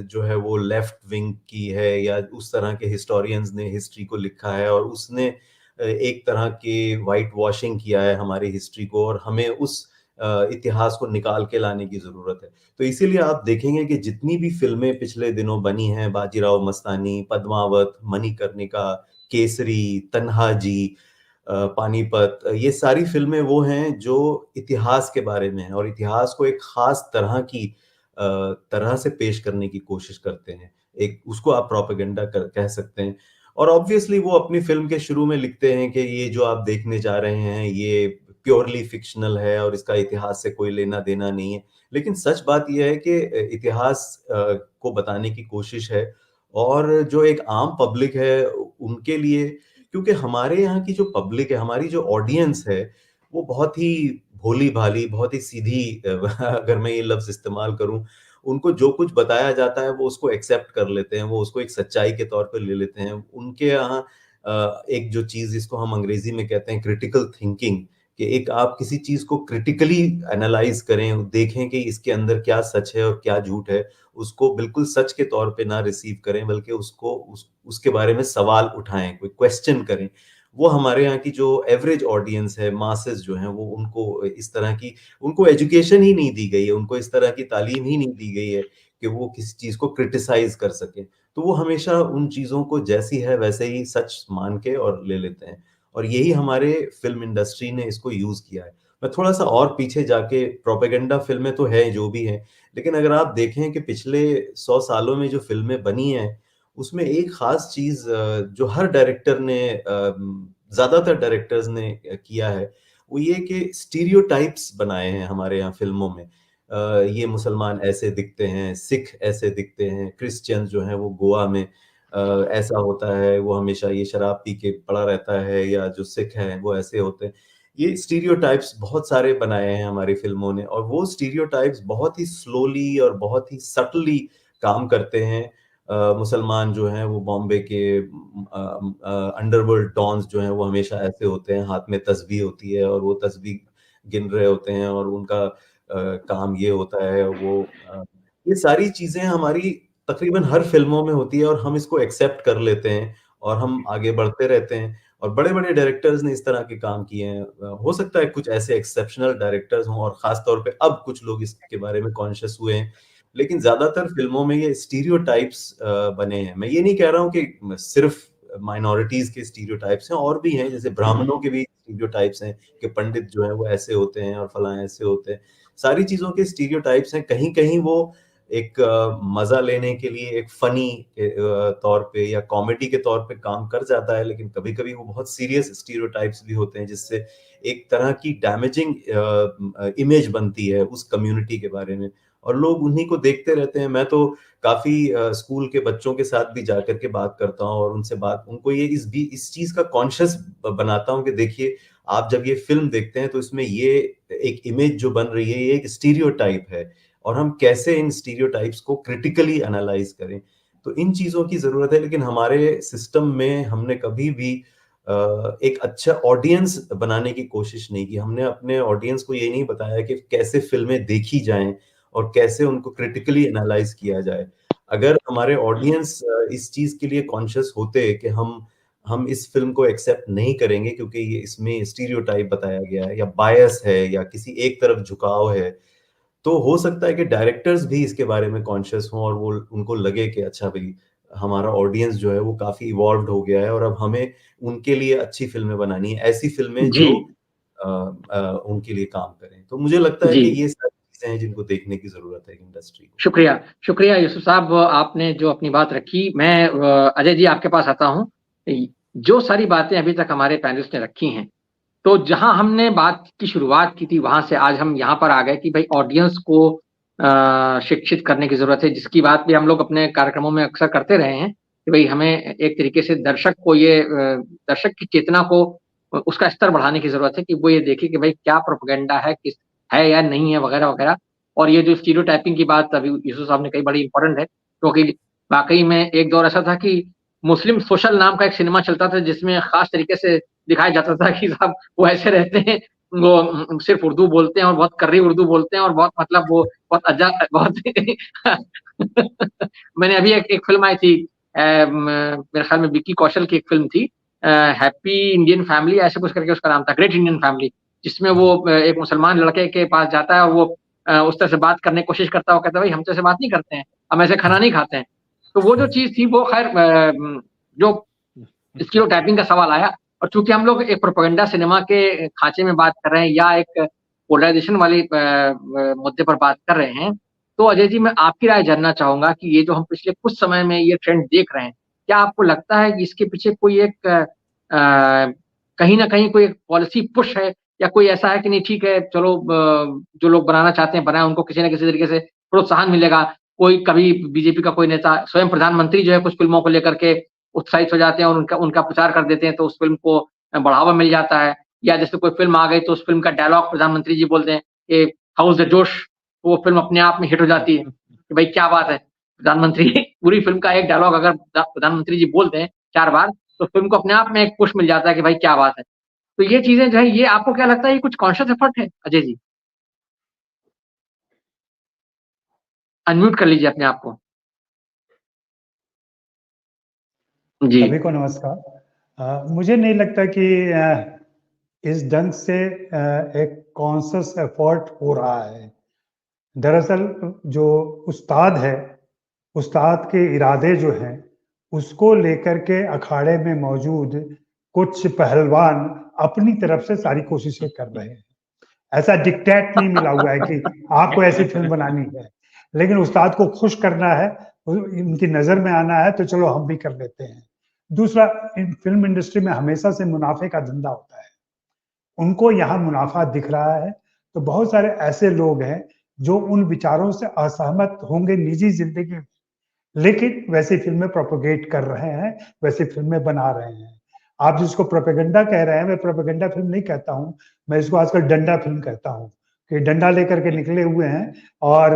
जो है वो लेफ्ट विंग की है या उस तरह के हिस्टोरियंस ने हिस्ट्री को लिखा है और उसने एक तरह की व्हाइट वॉशिंग किया है हमारी हिस्ट्री को और हमें उस इतिहास को निकाल के लाने की ज़रूरत है। तो इसीलिए आप देखेंगे कि जितनी भी फ़िल्में पिछले दिनों बनी हैं, बाजीराव मस्तानी, पद्मावत, मणिकर्णिका, केसरी, तन्हाजी पानीपत, ये सारी फ़िल्में वो हैं जो इतिहास के बारे में हैं और इतिहास को एक ख़ास तरह की तरह से पेश करने की कोशिश करते हैं। एक उसको आप प्रोपेगेंडा कह सकते हैं। और ऑब्वियसली वो अपनी फिल्म के शुरू में लिखते हैं कि ये जो आप देखने जा रहे हैं ये प्योरली फिक्शनल है और इसका इतिहास से कोई लेना देना नहीं है। लेकिन सच बात यह है कि इतिहास को बताने की कोशिश है, और जो एक आम पब्लिक है उनके लिए, क्योंकि हमारे यहाँ की जो पब्लिक है, हमारी जो ऑडियंस है, वो बहुत ही भोली-भाली, बहुत ही सीधी अगर मैं ये लफ्ज़ इस्तेमाल करूँ, उनको जो कुछ बताया जाता है वो उसको एक्सेप्ट कर लेते हैं, वो उसको एक सच्चाई के तौर पे ले लेते हैं। उनके यहाँ एक जो चीज़ जिसको हम अंग्रेज़ी में कहते हैं क्रिटिकल थिंकिंग, कि एक आप किसी चीज़ को क्रिटिकली एनालाइज़ करें, देखें कि इसके अंदर क्या सच है और क्या झूठ है, उसको बिल्कुल सच के तौर पे ना रिसीव करें, बल्कि उसको उसके बारे में सवाल उठाएँ, कोई क्वेश्चन करें। वो हमारे यहाँ की जो एवरेज ऑडियंस है, मासेस जो हैं, वो उनको इस तरह की, उनको एजुकेशन ही नहीं दी गई है, उनको इस तरह की तालीम ही नहीं दी गई है कि वो किसी चीज़ को क्रिटिसाइज़ कर सकें। तो वो हमेशा उन चीज़ों को जैसी है वैसे ही सच मान के और ले लेते हैं। और यही हमारे फ़िल्म इंडस्ट्री ने इसको यूज़ किया है। मैं थोड़ा-सा और पीछे जाके, प्रोपेगेंडा फ़िल्में तो हैं जो भी हैं, लेकिन अगर आप देखें कि पिछले 100 सालों में जो फ़िल्में बनी हैं, उसमें एक ख़ास चीज़ जो हर डायरेक्टर ने ज़्यादातर डायरेक्टर्स ने किया है, वो ये कि स्टीरियोटाइप्स बनाए हैं हमारे यहाँ फ़िल्मों में। ये मुसलमान ऐसे दिखते हैं, सिख ऐसे दिखते हैं, क्रिश्चियन जो हैं वो गोवा में ऐसा होता है, वो हमेशा ये शराब पी के पड़ा रहता है, या जो सिख हैं वो ऐसे होते हैं। ये स्टीरियोटाइप्स बहुत सारे बनाए हैं हमारी फ़िल्मों ने, और वो स्टीरियोटाइप्स बहुत ही स्लोली और बहुत ही सटली काम करते हैं। मुसलमान जो हैं वो बॉम्बे के अंडरवर्ल्ड डॉन्स जो हैं वो हमेशा ऐसे होते हैं, हाथ में तस्बीह होती है और वो तस्बीह गिन रहे होते हैं, और उनका काम ये होता है, वो ये सारी चीज़ें हमारी तकरीबन हर फ़िल्मों में होती है, और हम इसको एक्सेप्ट कर लेते हैं और हम आगे बढ़ते रहते हैं। और बड़े-बड़े डायरेक्टर्स ने इस तरह के काम किए हैं। हो सकता है कुछ ऐसे एक्सेप्शनल डायरेक्टर्स हों, और ख़ास तौर पे अब कुछ लोग इसके बारे में कॉन्शियस हुए हैं। लेकिन ज़्यादातर फ़िल्मों में ये स्टीरियोटाइप्स बने हैं। मैं ये नहीं कह रहा हूँ कि सिर्फ़ माइनॉरिटीज़ के स्टीरियोटाइप्स हैं, और भी हैं, जैसे ब्राह्मणों के भी स्टीरियोटाइप्स हैं कि पंडित जो हैं वो ऐसे होते हैं और फलाँ ऐसे होते हैं। सारी चीज़ों के स्टीरियोटाइप्स हैं, कहीं-कहीं वो एक मज़ा लेने के लिए एक फ़नी तौर पे या कॉमेडी के तौर पे काम कर जाता है, लेकिन कभी-कभी वो बहुत सीरियस स्टीरियोटाइप्स भी होते हैं, जिससे एक तरह की डैमेजिंग इमेज बनती है उस कम्युनिटी के बारे में, और लोग उन्हीं को देखते रहते हैं। मैं तो काफ़ी स्कूल के बच्चों के साथ भी जाकर के बात करता हूँ, और उनसे उनको ये इस चीज़ का कॉन्शियस बनाता हूँ कि देखिए, आप जब ये फ़िल्म देखते हैं तो इसमें ये एक इमेज जो बन रही है, ये एक स्टीरियोटाइप है, और हम कैसे इन स्टीरियोटाइप्स को क्रिटिकली एनालाइज़ करें। तो इन चीज़ों की ज़रूरत है, लेकिन हमारे सिस्टम में हमने कभी भी एक अच्छा ऑडियंस बनाने की कोशिश नहीं की। हमने अपने ऑडियंस को ये नहीं बताया कि कैसे फ़िल्में देखी जाएँ और कैसे उनको क्रिटिकली एनालाइज़ किया जाए। अगर हमारे ऑडियंस इस चीज़ के लिए कॉन्शियस होते कि हम इस फ़िल्म को एक्सेप्ट नहीं करेंगे क्योंकि ये इसमें स्टीरियोटाइप बताया गया है, या बायस है, या किसी एक तरफ झुकाव है, तो हो सकता है कि डायरेक्टर्स भी इसके बारे में कॉन्शियस हों, और वो उनको लगे कि अच्छा भई, हमारा ऑडियंस जो है वो काफ़ी इवॉल्व्ड हो गया है, और अब हमें उनके लिए अच्छी फ़िल्में बनानी है, ऐसी फ़िल्में जी, जो उनके लिए काम करें। तो मुझे लगता है जी। कि ये सारी चीज़ें हैं जिनको देखने की ज़रूरत है इंडस्ट्री को। शुक्रिया, शुक्रिया यूसुफ साहब, आपने जो अपनी बात रखी। मैं अजय जी आपके पास आता हूँ। जो सारी बातें अभी तक हमारे पैनलिस्ट ने रखी हैं, तो जहाँ हमने बात की शुरुआत की थी, वहाँ से आज हम यहाँ पर आ गए कि भाई ऑडियंस को शिक्षित करने की ज़रूरत है, जिसकी बात भी हम लोग अपने कार्यक्रमों में अक्सर करते रहे हैं कि भाई हमें एक तरीके से दर्शक की चेतना को उसका स्तर बढ़ाने की ज़रूरत है कि वो ये देखे कि भाई क्या प्रोपेगेंडा है, किस है या नहीं है, वगैरह-वगैरह। और ये जो स्टीरियोटाइपिंग की बात अभी यूसुफ साहब ने कही, बड़ी इम्पोर्टेंट है, क्योंकि वाक़ई में एक दौर ऐसा था कि मुस्लिम सोशल नाम का एक सिनेमा चलता था, जिसमें ख़ास तरीके से दिखाया जाता था कि साहब वो ऐसे रहते हैं, वो सिर्फ़ उर्दू बोलते हैं और बहुत कर्री उर्दू बोलते हैं, और बहुत मतलब वो बहुत मैंने अभी एक फ़िल्म आई थी, मेरे ख़्याल में विक्की कौशल की एक फ़िल्म थी, हैप्पी इंडियन फैमिली ऐसे कुछ करके उसका नाम था, ग्रेट इंडियन फैमिली, जिसमें वो एक मुसलमान लड़के के पास जाता है, और वो उस तरह से बात करने की कोशिश करता है, वो कहता है भाई हम तो ऐसे बात नहीं करते हैं, हम ऐसे खाना नहीं खाते हैं। तो वो जो चीज़ थी वो ख़ैर जो स्टीरियोटाइपिंग का सवाल आया, और चूँकि हम लोग एक प्रोपेगेंडा सिनेमा के खाँचे में बात कर रहे हैं, या एक पोलराइज़ेशन वाली मुद्दे पर बात कर रहे हैं, तो अजय जी, मैं आपकी राय जानना चाहूँगा कि ये जो हम पिछले कुछ समय में ये ट्रेंड देख रहे हैं, क्या आपको लगता है कि इसके पीछे कोई एक कहीं न कहीं कोई एक पॉलिसी पुश है, या कोई ऐसा है कि नहीं ठीक है चलो जो लोग बनाना चाहते हैं बनाएँ, उनको किसी न किसी तरीके से प्रोत्साहन मिलेगा। कोई कभी बीजेपी का कोई नेता, स्वयं प्रधानमंत्री जो है कुछ फ़िल्मों को लेकर के उत्साहित हो जाते हैं और उनका उनका प्रचार कर देते हैं, तो उस फ़िल्म को बढ़ावा मिल जाता है। या जैसे कोई फ़िल्म आ गई तो उस फ़िल्म का डायलॉग प्रधानमंत्री जी बोलते हैं कि हाउस द जोश, तो वो फ़िल्म अपने आप में हिट हो जाती है कि भाई क्या बात है! प्रधानमंत्री पूरी फ़िल्म का एक डायलॉग अगर प्रधानमंत्री जी बोल दें 4 बार, तो फ़िल्म को अपने आप में एक पुश मिल जाता है कि भाई क्या बात है! तो ये चीज़ें जो है, ये आपको क्या लगता है, ये कुछ कॉन्शियस एफर्ट है अजय जी? अनम्यूट कर लीजिए अपने आप को। जी। सभी को नमस्कार। मुझे नहीं लगता कि इस ढंग से एक कॉन्शियस एफर्ट हो रहा है। दरअसल जो उस्ताद है, उस्ताद के इरादे जो हैं, उसको लेकर के अखाड़े में मौजूद कुछ पहलवान अपनी तरफ से सारी कोशिशें कर रहे हैं। ऐसा डिक्टेट नहीं मिला हुआ है कि आपको ऐसी फ़िल्म बनानी है, लेकिन उस्ताद को खुश करना है, उनकी नज़र में आना है, तो चलो हम भी कर लेते हैं। दूसरा, इन फ़िल्म इंडस्ट्री में हमेशा से मुनाफ़े का धंधा होता है। उनको यहाँ मुनाफ़ा दिख रहा है, तो बहुत सारे ऐसे लोग हैं, जो उन विचारों से असहमत होंगे निजी ज़िंदगी में, लेकिन वैसी फ़िल्में प्रोपेगेट कर रहे हैं, वैसी फ़िल्में बना रहे हैं। आप जिसको प्रोपेगेंडा कह रहे हैं, मैं प्रोपेगेंडा फ़िल्म नहीं कहता हूँ, मैं इसको आजकल डंडा फ़िल्म कहता हूँ, कि डंडा लेकर के निकले हुए हैं और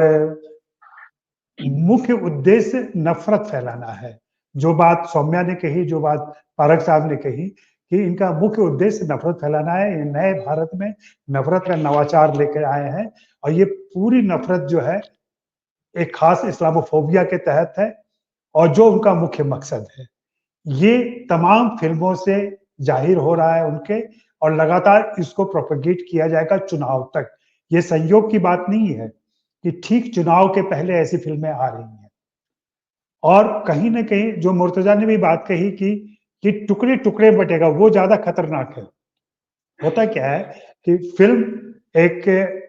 मुख्य उद्देश्य नफ़रत फैलाना है। जो बात सौम्या ने कही, जो बात पारख साहब ने कही कि इनका मुख्य उद्देश्य नफ़रत फैलाना है। ये नए भारत में नफ़रत का नवाचार लेकर आए हैं और ये पूरी नफ़रत जो है, एक ख़ास इस्लामोफ़ोबिया के तहत है और जो उनका मुख्य मकसद है। ये तमाम फ़िल्मों से ज़ाहिर हो रहा है उनके, और लगातार इसको प्रोपेगेट किया जाएगा चुनाव तक। ये संयोग की बात नहीं है कि ठीक चुनाव के पहले ऐसी फ़िल्में आ रही हैं। और कहीं न कहीं जो मुर्तज़ा ने भी बात कही कि टुकड़े-टुकड़े बँटेगा, वो ज़्यादा खतरनाक है। होता क्या है कि फ़िल्म एक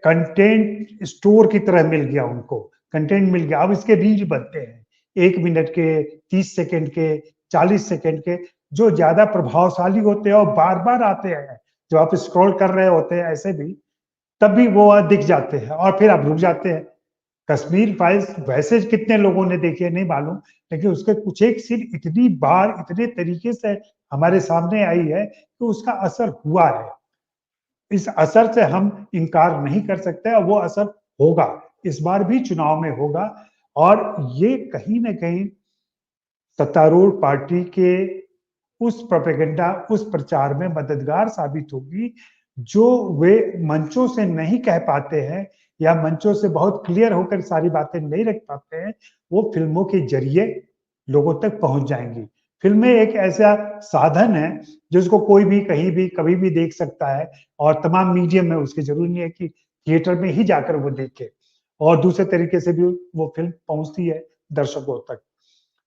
कंटेंट स्टोर की तरह मिल गया उनको, कंटेंट मिल गया। अब इसके रील बनते हैं, 1 मिनट के, 30 सेकंड के, 40 सेकंड के, जो ज़्यादा प्रभावशाली होते हैं और बार-बार आते हैं। जो आप स्क्रॉल कर रहे होते हैं ऐसे भी, तब भी वो दिख जाते हैं और फिर आप रुक जाते हैं। कश्मीर फाइल्स वैसे कितने लोगों ने देखी है नहीं मालूम, लेकिन उसके कुछ एक सीन इतनी बार, इतने तरीके से हमारे सामने आई है कि उसका असर हुआ है। इस असर से हम इनकार नहीं कर सकते और वो असर होगा। इस बार भी चुनाव में होगा और ये कहीं न कहीं सत्तारूढ़ पार्टी के उस प्रोपेगेंडा, उस प्रचार में मददगार साबित होगी, जो वे मंचों से नहीं कह पाते हैं या मंचों से बहुत क्लियर होकर सारी बातें नहीं रख पाते हैं, वो फ़िल्मों के ज़रिए लोगों तक पहुँच जाएँगी। फ़िल्में एक ऐसा साधन है, जिसको कोई भी, कहीं भी, कभी भी देख सकता है और तमाम मीडियम में, उसकी ज़रूरी नहीं है कि थिएटर में ही जाकर वो देखे, और दूसरे तरीके से भी वो फ़िल्म पहुँचती है दर्शकों तक।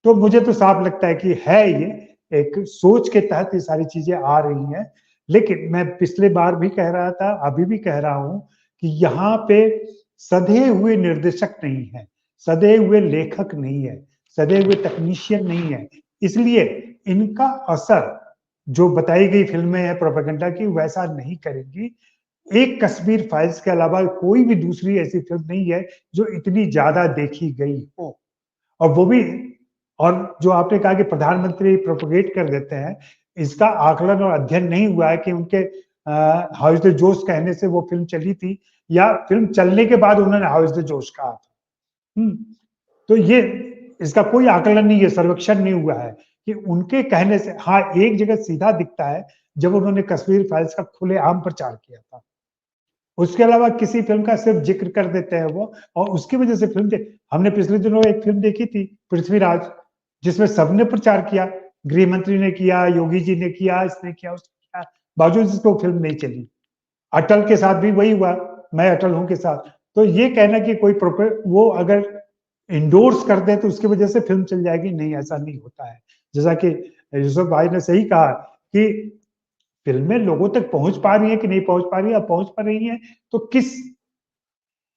तो मुझे तो साफ लगता है कि है ये एक सोच के तहत ये सारी चीज़ें आ रही हैं। लेकिन मैं पिछले बार भी कह रहा था, अभी भी कह रहा हूँ कि यहाँ पे सधे हुए निर्देशक नहीं हैं, सधे हुए लेखक नहीं है, सधे हुए टेक्नीशियन नहीं है। इसलिए इनका असर जो बताई गई फ़िल्में हैं प्रोपेगेंडा की, वैसा नहीं करेंगी। एक कश्मीर फाइल्स के अलावा कोई भी दूसरी ऐसी फ़िल्म नहीं है, जो इतनी ज़्यादा देखी गई हो। और वो भी, और जो आपने कहा कि प्रधानमंत्री प्रोपेगेट कर देते हैं, इसका आकलन और अध्ययन नहीं हुआ है कि उनके हाउस द जोश कहने से वो फ़िल्म चली थी या फ़िल्म चलने के बाद उन्होंने हाउस द जोश कहा था। तो ये, इसका कोई आकलन नहीं है, सर्वेक्षण नहीं हुआ है कि उनके कहने से। हाँ, एक जगह सीधा दिखता है, जब उन्होंने कश्मीर फाइल्स का खुलेआम प्रचार किया था। उसके अलावा किसी फ़िल्म का सिर्फ़ ज़िक्र कर देते हैं वो, और उसकी वजह से फ़िल्म हमने पिछले दिनों एक फ़िल्म देखी थी, पृथ्वीराज, जिसमें सबने प्रचार किया, गृह मंत्री ने किया, योगी जी ने किया, इसने किया, उसने किया, बावजूद इसको वो फ़िल्म नहीं चली। अटल के साथ भी वही हुआ, मैं अटल हूँ के साथ। तो ये कहना कि कोई वो अगर एंडोर्स कर दें तो उसकी वजह से फ़िल्म चल जाएगी, नहीं, ऐसा नहीं होता है। जैसा कि यूसुफ भाई ने सही कहा कि फ़िल्में लोगों तक पहुँच पा रही हैं कि नहीं पहुँच पा रही है, और पहुँच पा रही हैं तो किस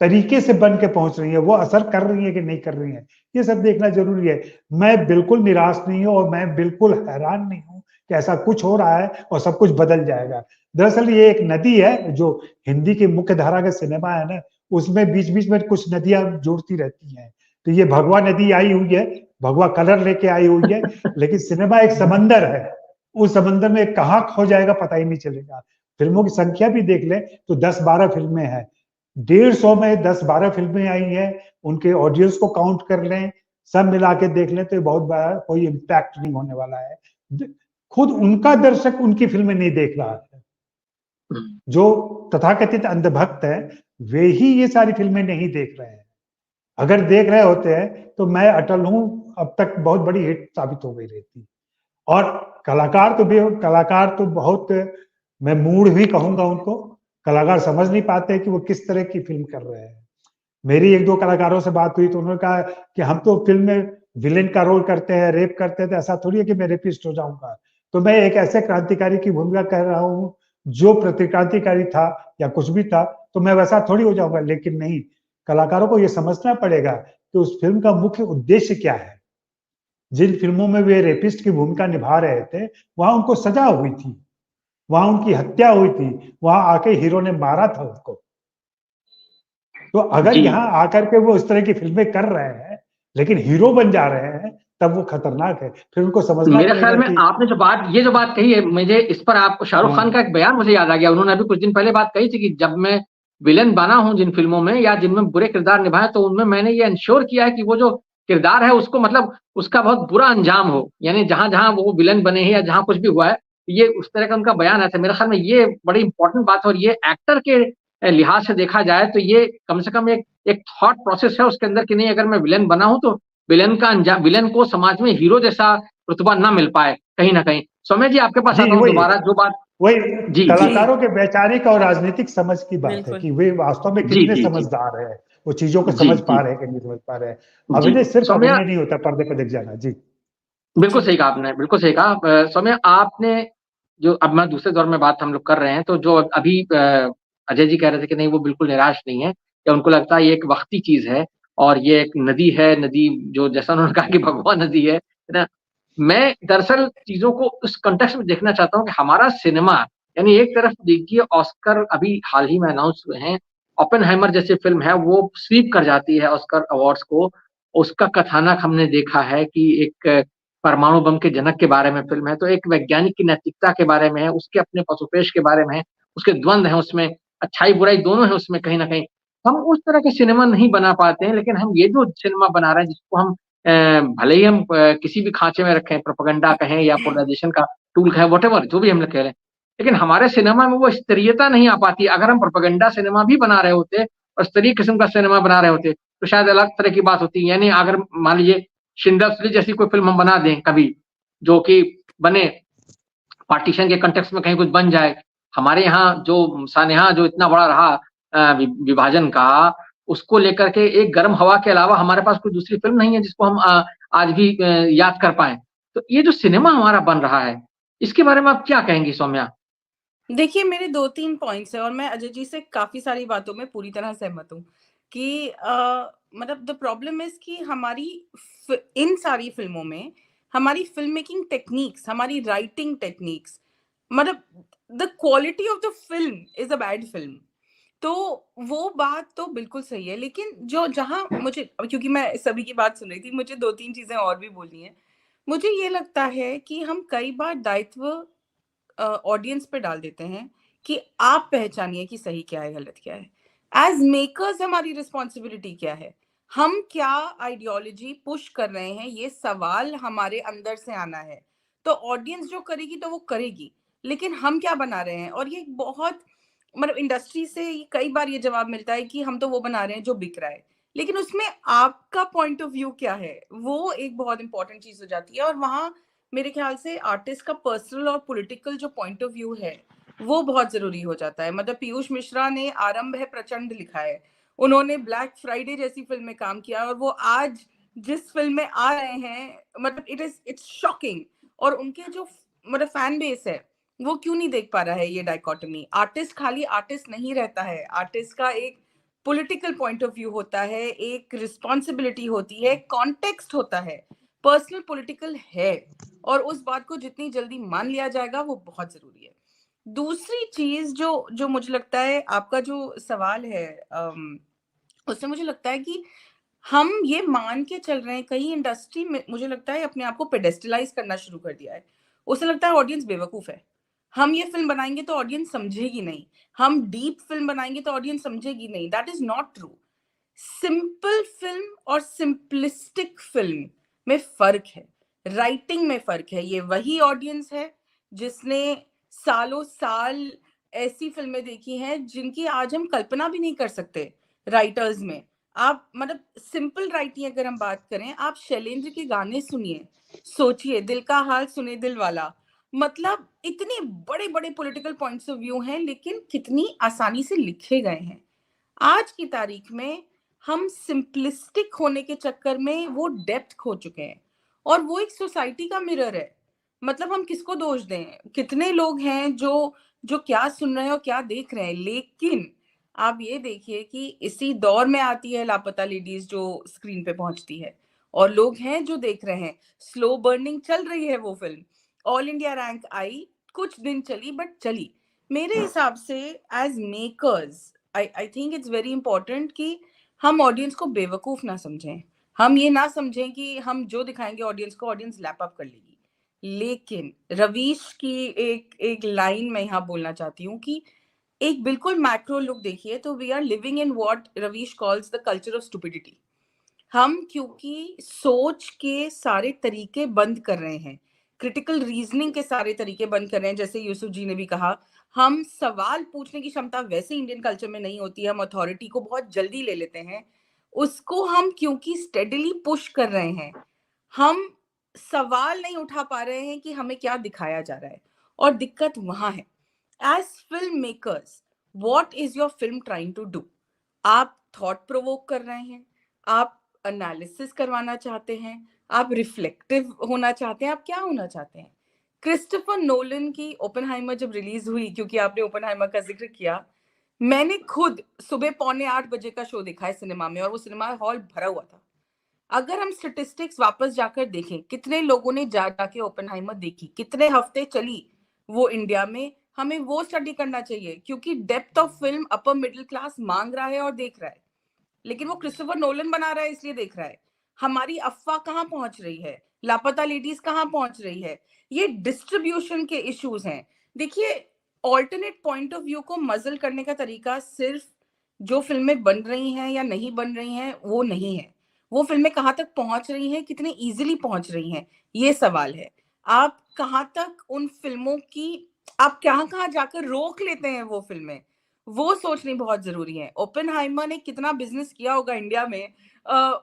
तरीके से बन के पहुंच रही है, वो असर कर रही है कि नहीं कर रही है, ये सब देखना जरूरी है। मैं बिल्कुल निराश नहीं हूं और मैं बिल्कुल हैरान नहीं हूं कि ऐसा कुछ हो रहा है और सब कुछ बदल जाएगा। दरअसल ये एक नदी है, जो हिंदी की मुख्य धारा का सिनेमा है ना, उसमें बीच बीच में कुछ नदियां जुड़ती रहती हैं। तो ये भगवा नदी आई हुई है, भगवा कलर लेके आई हुई है, लेकिन सिनेमा एक समंदर है, उस समंदर में कहाँ खो जाएगा पता ही नहीं चलेगा। फिल्मों की संख्या भी देख लें तो 10-12 फिल्में हैं, 150 में 10-12 फिल्में आई हैं, उनके ऑडियंस को काउंट कर लें, सब मिला के देख लें तो बहुत बड़ा कोई इम्पैक्ट नहीं होने वाला है। खुद उनका दर्शक उनकी फिल्में नहीं देख रहा है, जो तथाकथित अंधभक्त है वे ही ये सारी फिल्में नहीं देख रहे हैं। अगर देख रहे होते हैं तो मैं अटल हूं अब तक बहुत बड़ी हिट साबित हो गई रहती। और कलाकार तो बहुत, मैं मूड भी कहूंगा उनको, कलाकार समझ नहीं पाते कि वो किस तरह की फिल्म कर रहे हैं। मेरी 1-2 कलाकारों से बात हुई तो उन्होंने कहा कि हम तो फिल्म में विलेन का रोल करते हैं, रेप करते हैं, तो ऐसा थोड़ी है कि मैं रेपिस्ट हो जाऊंगा। तो मैं एक ऐसे क्रांतिकारी की भूमिका कर रहा हूँ जो प्रतिक्रांतिकारी था या कुछ भी था, तो मैं वैसा थोड़ी हो जाऊंगा। लेकिन नहीं, कलाकारों को यह समझना पड़ेगा कि उस फिल्म का मुख्य उद्देश्य क्या है। जिन फिल्मों में वे रेपिस्ट की भूमिका निभा रहे थे, वहां उनको सजा हुई थी, वहां उनकी हत्या हुई थी, वहां आके हीरो ने मारा था उनको। तो अगर यहाँ आकर के वो इस तरह की फिल्में कर रहे हैं लेकिन हीरो बन जा रहे हैं, तब वो खतरनाक है। फिर उनको समझना मेरे ख्याल में कि आपने जो बात कही है, मुझे इस पर आप शाहरुख खान का एक बयान मुझे याद आ गया। उन्होंने अभी कुछ दिन पहले बात कही थी कि जब मैं विलेन बना हूं जिन फिल्मों में या जिनमें बुरे किरदार निभाए, तो उनमें मैंने ये इंश्योर किया है कि वो जो किरदार है उसको मतलब उसका बहुत बुरा अंजाम हो, यानी जहां जहां वो विलेन बने हैं या जहां कुछ भी हुआ है, ये उस तरह का उनका बयान है। मेरे ख्याल में ये बड़ी इंपॉर्टेंट बात है, और ये एक्टर के लिहाज से देखा जाए तो ये कम से कम एक थॉट प्रोसेस है उसके अंदर कि नहीं, अगर मैं विलेन बना हूं तो विलेन को समाज में हीरो जैसा रुतबा ना मिल पाए कहीं ना कहीं। सौम्या जी, आपके पास आता हूं दोबारा जो बात वही जी कलाकारों के वैचारिक और राजनीतिक समझ की बात है कि वे वास्तव में कितने समझदार हैं, वो चीजों को समझ पा रहे हैं कि नहीं समझ पा रहे हैं। अभिनय सिर्फ अभिनय नहीं होता, पर्दे पर दिख जाना। जी बिल्कुल सही कहा आपने, बिल्कुल सही कहा सौम्या आपने। जो अब मैं दूसरे दौर में बात हम लोग कर रहे हैं, तो जो अभी अजय जी कह रहे थे कि नहीं वो बिल्कुल निराश नहीं है, या उनको लगता है ये एक वक्ती चीज है और ये एक नदी है, नदी जो जैसा उन्होंने कहा कि भगवा नदी है ना। मैं दरअसल चीजों को उस कंटेक्स्ट में देखना चाहता हूँ कि हमारा सिनेमा, यानी एक तरफ देखिए ऑस्कर अभी हाल ही में अनाउंस हुए हैं, ओपेनहाइमर जैसी फिल्म है वो स्वीप कर जाती है ऑस्कर अवार्ड्स को। उसका कथानक हमने देखा है कि एक परमाणु बम के जनक के बारे में फिल्म है, तो एक वैज्ञानिक की नैतिकता के बारे में है, उसके अपने पसोपेश के बारे में है, उसके द्वंद्व है उसमें, अच्छाई बुराई दोनों है उसमें कहीं ना कहीं। हम उस तरह के सिनेमा नहीं बना पाते हैं, लेकिन हम ये जो सिनेमा बना रहे हैं जिसको हम भले ही हम किसी भी खांचे में रखें, प्रोपेगेंडा कहें या पोलराइजेशन का टूल कहें, व्हाटएवर जो भी हम लोग कह रहे हैं, लेकिन हमारे सिनेमा में वो स्तरीयता नहीं आ पाती। अगर हम प्रोपेगेंडा सिनेमा भी बना रहे होते और स्तरीय किस्म का सिनेमा बना रहे होते तो शायद अलग तरह की बात होती। यानी अगर मान लीजिए शिंडर्स लिस्ट जैसी कोई फिल्म हम बना दें कभी, जो कि बने पार्टीशन के कंटेक्स्ट में कहीं कुछ बन जाए, हमारे यहाँ जो सानेहा जो इतना बड़ा रहा विभाजन का, उसको लेकर के एक गर्म हवा के अलावा हमारे पास कोई दूसरी फिल्म नहीं है जिसको हम आज भी याद कर पाए। तो ये जो सिनेमा हमारा बन रहा है, इसके बारे में आप क्या कहेंगी सौम्या? देखिए, मेरे 2-3 पॉइंट्स हैं और मैं अजय जी से काफ़ी सारी बातों में पूरी तरह सहमत हूँ कि मतलब द प्रॉब्लम इज़ कि हमारी इन सारी फ़िल्मों में हमारी फ़िल्म मेकिंग टेक्नीक्स, हमारी राइटिंग टेक्नीक्स, मतलब the quality of the film is a bad film. तो वो बात तो बिल्कुल सही है, लेकिन जो जहाँ मुझे, क्योंकि मैं सभी की बात सुन रही थी, मुझे 2-3 चीज़ें और भी बोलनी है। मुझे ये लगता है कि हम कई बार दायित्व ऑडियंस पे डाल देते हैं कि आप पहचानिए कि सही क्या है, गलत क्या है। एज़ मेकर्स हमारी रिस्पॉन्सिबिलिटी क्या है? हम क्या आइडियोलॉजी पुश कर रहे हैं, ये सवाल हमारे अंदर से आना है। तो ऑडियंस जो करेगी तो वो करेगी, लेकिन हम क्या बना रहे हैं? और ये बहुत, मतलब इंडस्ट्री से कई बार ये जवाब मिलता है कि हम तो वो बना रहे हैं जो बिक रहा है। लेकिन उसमें आपका पॉइंट ऑफ व्यू क्या है? वो एक बहुत इंपॉर्टेंट चीज़ हो जाती है और वहाँ मेरे ख्याल से आर्टिस्ट का पर्सनल और पॉलिटिकल जो पॉइंट ऑफ व्यू है, वो बहुत ज़रूरी हो जाता है। मतलब पीयूष मिश्रा ने आरंभ है प्रचंड लिखा है। उन्होंने ब्लैक फ्राइडे जैसी फ़िल्म में काम किया और वो आज जिस फ़िल्म में आ रहे हैं, मतलब इट्स शॉकिंग। और उनके जो मतलब फैन बेस है, वो क्यों नहीं देख पा रहा है ये डायकोटोमी? आर्टिस्ट खाली आर्टिस्ट नहीं रहता है। आर्टिस्ट का एक पॉलिटिकल पॉइंट ऑफ व्यू होता है, एक रिस्पॉन्सिबिलिटी होती है, कॉन्टेक्स्ट होता है, पर्सनल पॉलिटिकल है, और उस बात को जितनी जल्दी मान लिया जाएगा वो बहुत जरूरी है। दूसरी चीज जो जो मुझे लगता है आपका जो सवाल है, उससे मुझे लगता है कि हम ये मान के चल रहे हैं, कहीं इंडस्ट्री में मुझे लगता है अपने आप को पेडेस्टलाइज करना शुरू कर दिया है। उसे लगता है ऑडियंस बेवकूफ है, हम ये फिल्म बनाएंगे तो ऑडियंस समझेगी नहीं, हम डीप फिल्म बनाएंगे तो ऑडियंस समझेगी नहीं। That is not true. Simple film और सिंपलिस्टिक फिल्म में फर्क है, राइटिंग में फर्क है। ये वही ऑडियंस है जिसने सालों साल ऐसी फिल्में देखी हैं जिनकी आज हम कल्पना भी नहीं कर सकते राइटर्स में। आप मतलब सिंपल राइटिंग अगर हम बात करें, आप शैलेंद्र के गाने सुनिए, सोचिए, दिल का हाल सुने दिल वाला, मतलब इतने बड़े बड़े पॉलिटिकल पॉइंट्स ऑफ व्यू हैं, लेकिन कितनी आसानी से लिखे गए हैं। आज की तारीख में हम सिंपलिस्टिक होने के चक्कर में वो डेप्थ खो चुके हैं, और वो एक सोसाइटी का मिरर है। मतलब हम किसको दोष दें? कितने लोग हैं जो जो क्या सुन रहे हैं और क्या देख रहे हैं। लेकिन आप ये देखिए कि इसी दौर में आती है लापता लेडीज जो स्क्रीन पे पहुंचती है, और लोग हैं जो देख रहे हैं। स्लो बर्निंग चल रही है वो फिल्म, ऑल इंडिया रैंक आई, कुछ दिन चली बट चली। मेरे हिसाब से as makers I think it's very important कि हम ऑडियंस को बेवकूफ ना समझें। हम ये ना समझें कि हम जो दिखाएंगे ऑडियंस को, ऑडियंस लैप अप कर लेगी। लेकिन रवीश की एक एक लाइन मैं यहाँ बोलना चाहती हूँ कि एक बिल्कुल मैक्रो लुक देखिए तो we are living in what Ravish calls the culture of stupidity. हम क्योंकि सोच के सारे तरीके बंद कर रहे हैं, क्रिटिकल रीजनिंग के सारे तरीके बंद कर रहे हैं, जैसे यूसुफ जी ने भी कहा, हम सवाल पूछने की क्षमता वैसे इंडियन कल्चर में नहीं होती है, हम अथॉरिटी को बहुत जल्दी ले लेते हैं। उसको हम क्योंकि स्टेडली पुश कर रहे हैं, हम सवाल नहीं उठा पा रहे हैं कि हमें क्या दिखाया जा रहा है, और दिक्कत वहां है। As film makers, what is your film trying to do? आप थॉट प्रोवोक कर रहे हैं, आप एनालिसिस करवाना चाहते हैं, आप रिफ्लेक्टिव होना चाहते हैं, आप क्या होना चाहते हैं? क्रिस्टोफर नोलन की ओपेनहाइमर जब रिलीज हुई, क्योंकि आपने ओपेनहाइमर का जिक्र किया, मैंने खुद सुबह 7:45 का शो देखा है सिनेमा में, और वो सिनेमा हॉल भरा हुआ था। अगर हम स्टेटिस्टिक्स वापस जाकर देखें, कितने लोगों ने जाके ओपेनहाइमर देखी, कितने हफ्ते चली वो इंडिया में, हमें वो स्टडी करना चाहिए, क्योंकि depth of film upper middle class मांग रहा है और देख रहा है। लेकिन वो क्रिस्टोफर नोलन बना रहा है इसलिए देख रहा है। हमारी अफवाह कहाँ पहुंच रही है, लापता लेडीज कहाँ पहुंच रही है? ये डिस्ट्रीब्यूशन के इश्यूज हैं। देखिए, ऑल्टरनेट पॉइंट ऑफ व्यू को मजल करने का तरीका सिर्फ जो फिल्में बन रही हैं या नहीं बन रही हैं वो नहीं है, वो फिल्में कहाँ तक पहुंच रही हैं, कितनी इजीली पहुंच रही हैं, ये सवाल है। आप कहाँ तक उन फिल्मों की, आप कहाँ कहाँ जाकर रोक लेते हैं वो फिल्में, वो सोचनी बहुत जरूरी है। ओपेनहाइमर ने कितना बिजनेस किया होगा इंडिया में,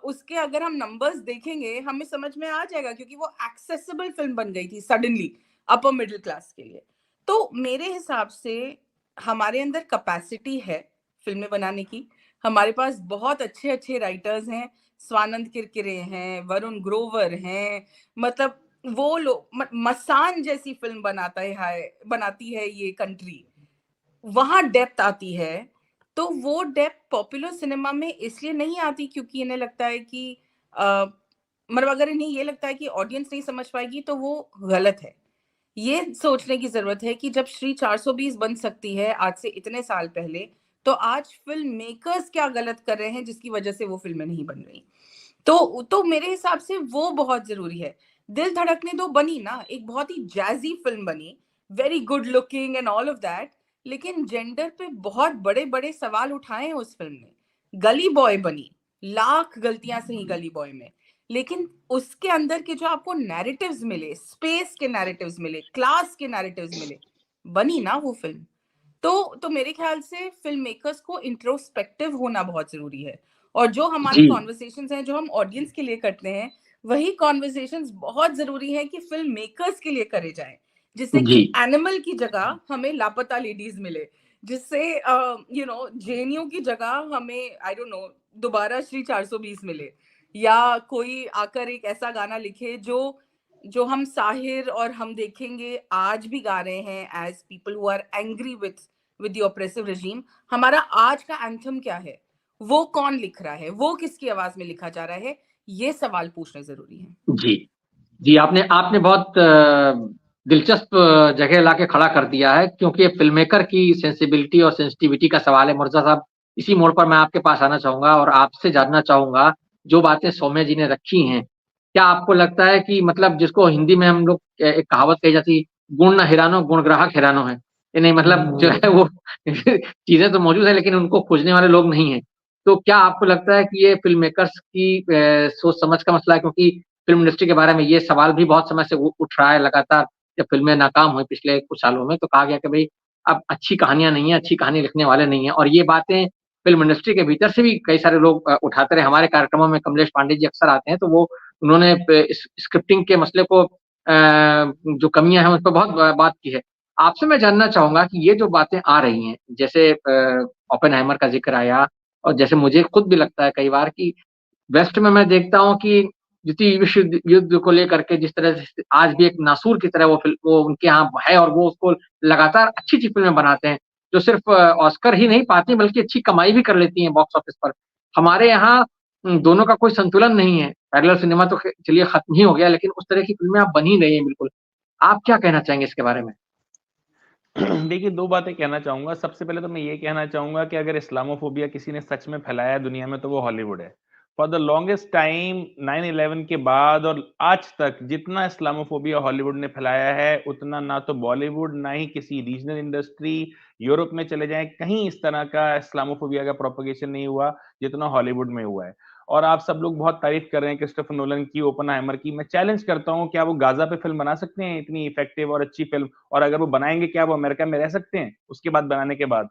उसके अगर हम नंबर्स देखेंगे हमें समझ में आ जाएगा, क्योंकि वो एक्सेसिबल फिल्म बन गई थी सडनली अपर मिडिल क्लास के लिए। तो मेरे हिसाब से हमारे अंदर कैपेसिटी है फिल्में बनाने की, हमारे पास बहुत अच्छे अच्छे राइटर्स हैं, स्वानंद किरकिरे हैं, वरुण ग्रोवर हैं, मतलब वो लोग, मसान जैसी फिल्म बनाती है ये कंट्री, वहां डेप्थ आती है। तो वो डेप्थ पॉपुलर सिनेमा में इसलिए नहीं आती क्योंकि इन्हें लगता है कि मतलब अगर इन्हें ये लगता है कि ऑडियंस नहीं समझ पाएगी तो वो गलत है। ये सोचने की जरूरत है कि जब श्री 420 बन सकती है आज से इतने साल पहले, तो आज फिल्म मेकर्स क्या गलत कर रहे हैं जिसकी वजह से वो फिल्में नहीं बन रही। तो मेरे हिसाब से वो बहुत जरूरी है। दिल धड़कने दो बनी ना, एक बहुत ही जैजी फिल्म बनी, very good looking and all of that, लेकिन जेंडर पे बहुत बड़े बड़े सवाल उठाए हैं उस फिल्म ने। गली बॉय बनी, लाख गलतियां सही गली बॉय में, लेकिन उसके अंदर के जो आपको नैरेटिव्स मिले, स्पेस के नैरेटिव्स मिले, क्लास के नैरेटिव्स मिले, बनी ना वो फिल्म। तो मेरे ख्याल से फिल्म मेकर्स को इंट्रोस्पेक्टिव होना बहुत जरूरी है, और जो हमारी कॉन्वर्सेशंस हैं जो हम ऑडियंस के लिए करते हैं, वही कॉन्वर्सेशंस बहुत जरूरी है कि फिल्म मेकर्स के लिए करे जाएं, जिससे कि एनिमल की जगह हमें लापता लेडीज मिले, जिससे जेएनयू की जगह हमें आई डोंट नो दोबारा श्री 420 मिले, या कोई आकर एक ऐसा गाना लिखे जो जो हम साहिर और हम देखेंगे आज भी गा रहे हैं as people who are angry with the oppressive regime. हमारा आज का एंथम क्या है? वो कौन लिख रहा है, वो किसकी आवाज में लिखा जा रहा है, ये सवाल पूछने जरूरी है। जी जी, आपने आपने बहुत दिलचस्प जगह लाके खड़ा कर दिया है, क्योंकि ये फिल्म मेकर की सेंसिबिलिटी और सेंसिटिविटी का सवाल है। मुर्तज़ा साहब, इसी मोड़ पर मैं आपके पास आना चाहूंगा और आपसे जानना चाहूंगा, जो बातें सौम्या जी ने रखी हैं, क्या आपको लगता है कि मतलब जिसको हिंदी में हम लोग एक कहावत कही जाती, गुण न हिरानो गुण ग्राहक हैरानो है, ये नहीं मतलब जो है वो चीजें तो मौजूद है लेकिन उनको खोजने वाले लोग नहीं है। तो क्या आपको लगता है कि ये फिल्म मेकर्स की सोच समझ का मसला है? क्योंकि फिल्म इंडस्ट्री के बारे में ये सवाल भी बहुत समय से उठ रहा है लगातार। जब फिल्में नाकाम हुई पिछले कुछ सालों में, तो कहा गया कि भई अब अच्छी कहानियाँ नहीं है, अच्छी कहानी लिखने वाले नहीं हैं, और ये बातें फिल्म इंडस्ट्री के भीतर से भी कई सारे लोग उठाते रहे। हमारे कार्यक्रमों में कमलेश पांडे जी अक्सर आते हैं, तो वो उन्होंने स्क्रिप्टिंग के मसले को जो कमियाँ हैं उस पर बहुत बात की है। आपसे मैं जानना चाहूँगा कि ये जो बातें आ रही हैं, जैसे ओपेनहाइमर का ज़िक्र आया, और जैसे मुझे खुद भी लगता है कई बार कि वेस्ट में मैं देखता हूँ कि द्वितीय विश्व युद्ध को लेकर के जिस तरह से आज भी एक नासूर की तरह वो उनके यहाँ है, और वो उसको लगातार अच्छी-अच्छी फ़िल्में बनाते हैं, जो सिर्फ़ ऑस्कर ही नहीं पाती बल्कि अच्छी कमाई भी कर लेती हैं बॉक्स ऑफिस पर। हमारे यहाँ दोनों का कोई संतुलन नहीं है। पैरेलल सिनेमा तो चलिए खत्म ही हो गया, लेकिन उस तरह की फ़िल्में अब बन ही रही हैं बिल्कुल। आप क्या कहना चाहेंगे इसके बारे में? देखिए, 2 बातें कहना चाहूँगा। सबसे पहले तो मैं ये कहना चाहूँगा कि अगर इस्लामोफ़ोबिया किसी ने सच में फैलाया है दुनिया में, तो वो हॉलीवुड है। फॉर द लॉन्गेस्ट टाइम 9/11 के बाद और आज तक जितना इस्लामोफ़ोबिया हॉलीवुड ने फैलाया है, उतना ना तो बॉलीवुड, ना ही किसी रीजनल इंडस्ट्री, यूरोप में चले जाएँ, कहीं इस तरह का इस्लामोफ़ोबिया का प्रोपेगेशन नहीं हुआ, जितना हॉलीवुड में हुआ है। और आप सब लोग बहुत तारीफ़ कर रहे हैं क्रिस्टोफर नोलन की, ओपेनहाइमर की। मैं चैलेंज करता हूँ, क्या वो गाज़ा पे फ़िल्म बना सकते हैं, इतनी इफ़ेक्टिव और अच्छी फ़िल्म? और अगर वो बनाएँगे, क्या वो अमेरिका में रह सकते हैं, उसके बाद बनाने के बाद?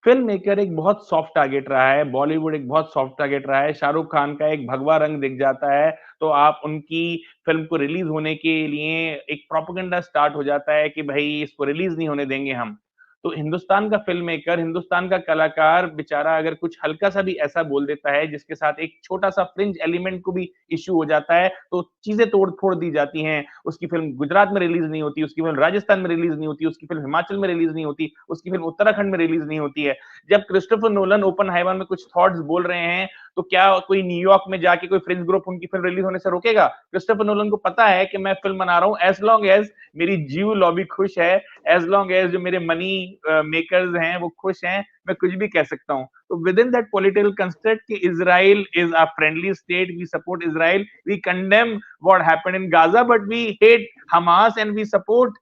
फ़िल्म मेकर एक बहुत सॉफ्ट टारगेट रहा है, बॉलीवुड एक बहुत सॉफ्ट टारगेट रहा है। शाहरुख खान का एक भगवा रंग दिख जाता है, तो आप उनकी फ़िल्म को रिलीज़ होने के लिए एक प्रोपेगेंडा स्टार्ट हो जाता है कि भई इसको रिलीज़ नहीं होने देंगे हम। तो हिंदुस्तान का फ़िल्म मेकर, हिंदुस्तान का कलाकार बेचारा अगर कुछ हल्का-सा भी ऐसा बोल देता है, जिसके साथ एक छोटा-सा फ्रिंज एलिमेंट को भी इश्यू हो जाता है, तो चीज़ें तोड़-फोड़ दी जाती हैं। उसकी फ़िल्म गुजरात में रिलीज़ नहीं होती, उसकी फ़िल्म राजस्थान में रिलीज़ नहीं होती, उसकी फ़िल्म हिमाचल में रिलीज़ नहीं होती, उसकी फ़िल्म उत्तराखंड में रिलीज़ नहीं होती है। जब क्रिस्टोफर नोलन ओपेनहाइमर में कुछ थॉट्स बोल रहे हैं, तो क्या कोई न्यूयॉर्क में जाके कोई फ्रिंज ग्रुप उनकी फ़िल्म रिलीज़ होने से रोकेगा? क्रिस्टोफर नोलन को पता है कि मैं फ़िल्म बना रहा हूँ, एज़ लॉन्ग एज़ मेरी जियो लॉबी खुश है, एज़ लॉन्ग एज़ जो मेरे मनी मेकर्स हैं, वो खुश हैं, मैं कुछ भी कह सकता हूँ। तो विदिन दैट पॉलिटिकल कंस्ट्रक्ट कि Israel is a friendly state, we support Israel, we condemn what happened in Gaza, but we hate Hamas and we support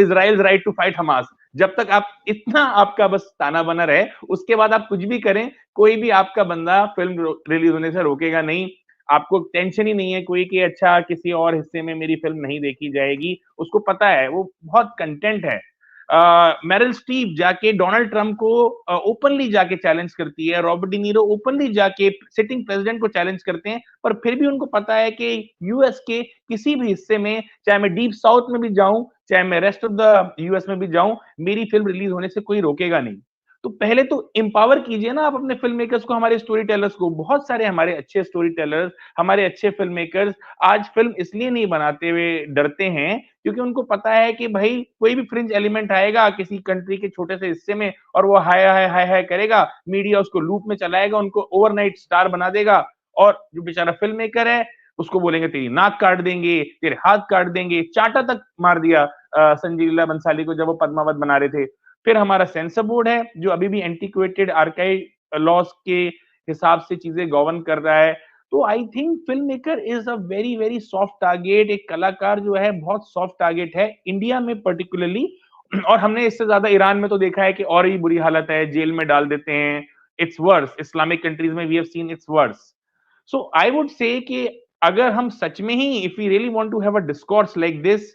Israel's right to fight Hamas. जब तक आप इतना आपका बस ताना बना रहे, उसके बाद आप कुछ भी करें, कोई भी आपका बंदा फ़िल्म रिलीज़ होने से रोकेगा नहीं। आपको टेंशन ही नहीं है कोई कि अच्छा किसी और हिस्से में मेरी फ़िल्म नहीं देखी जाएगी। उसको पता है, वो बहुत कंटेंट है। मेरिल स्ट्रीप जाके डोनाल्ड ट्रम्प को ओपनली जाके चैलेंज करती है, रॉबर्ट डी नीरो ओपनली जाके सिटिंग प्रेज़िडेंट को चैलेंज करते हैं, पर फिर भी उनको पता है कि यूएस के किसी भी हिस्से में, चाहे मैं डीप साउथ में भी जाऊँ, चाहे मैं रेस्ट ऑफ द यूएस में भी जाऊँ, मेरी फ़िल्म रिलीज़ होने से कोई रोकेगा नहीं। तो पहले तो एम्पावर कीजिए ना आप अपने फ़िल्म मेकर्स को, हमारे स्टोरी टेलर्स को। बहुत सारे हमारे अच्छे स्टोरी टेलर्स, हमारे अच्छे फ़िल्म मेकर्स आज फ़िल्म इसलिए नहीं बनाते हुए डरते हैं, क्योंकि उनको पता है कि भई कोई भी फ्रिंज एलिमेंट आएगा किसी कंट्री के छोटे से हिस्से में और वो हाय, हाय, हाय, हाय करेगा, मीडिया उसको लूप में चलाएगा, उनको ओवरनाइट स्टार बना देगा और जो बेचारा फ़िल्म मेकर है, उसको बोलेंगे तेरी नाक काट देंगे, तेरे हाथ काट देंगे, चाँटा तक मार दिया संजय लीला भंसाली को जब वो पद्मावत बना रहे थे। फिर हमारा सेंसर बोर्ड है, जो अभी भी एंटीक्वेटेड आर्काइव लॉज़ के हिसाब से चीज़ें गवर्न कर रहा है। तो I think film maker is a very, very soft target. एक कलाकार जो है बहुत सॉफ्ट टारगेट है, इंडिया में पर्टिकुलरली और हमने इससे ज़्यादा ईरान में तो देखा है कि और ही बुरी हालत है, जेल में डाल देते हैं। इट्स वर्स, इस्लामिक कंट्रीज़ में we have seen it's worse. So I would say कि अगर हम सच में ही if we really want to have a discourse like this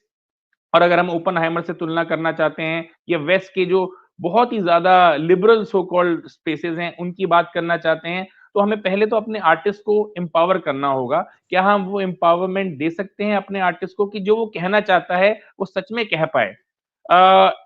और अगर हम ओपेनहाइमर से तुलना करना चाहते हैं या वेस्ट के जो बहुत ही ज़्यादा लिबरल सो कॉल्ड स्पेसेस हैं, उनकी बात करना चाहते हैं, तो हमें पहले तो अपने आर्टिस्ट को एम्पावर करना होगा। क्या हम वो एम्पावरमेंट दे सकते हैं अपने आर्टिस्ट को कि जो वो कहना चाहता है, वो सच में कह पाए?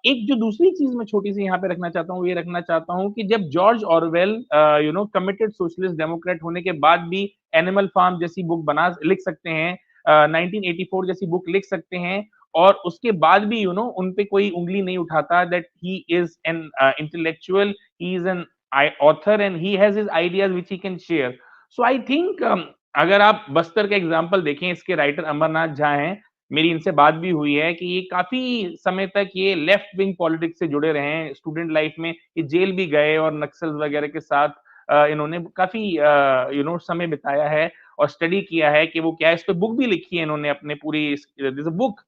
एक जो दूसरी चीज़ मैं छोटी-सी यहाँ पे रखना चाहता हूँ, ये रखना चाहता हूँ कि जब George Orwell committed socialist Democrat होने के बाद भी एनिमल फार्म जैसी बुक लिख सकते हैं 1984 जैसी बुक लिख सकते हैं और उसके बाद भी उन पे कोई उँगली नहीं उठाता that he is an intellectual, he is an author and he has his ideas which he can share. So I think अगर आप बस्तर का एग्जाम्पल देखें, इसके राइटर अमरनाथ झा हैं, मेरी इनसे बात भी हुई है कि ये काफी समय तक ये लेफ्ट विंग पॉलिटिक्स से जुड़े रहे हैं स्टूडेंट लाइफ में, ये जेल भी गए और नक्सल वगैरह के साथ इन्होंने काफी समय बिताया है और स्टडी किया है कि वो क्या है, इस पे बुक भी लिखी है इन्होंने अपने पूरी बुक।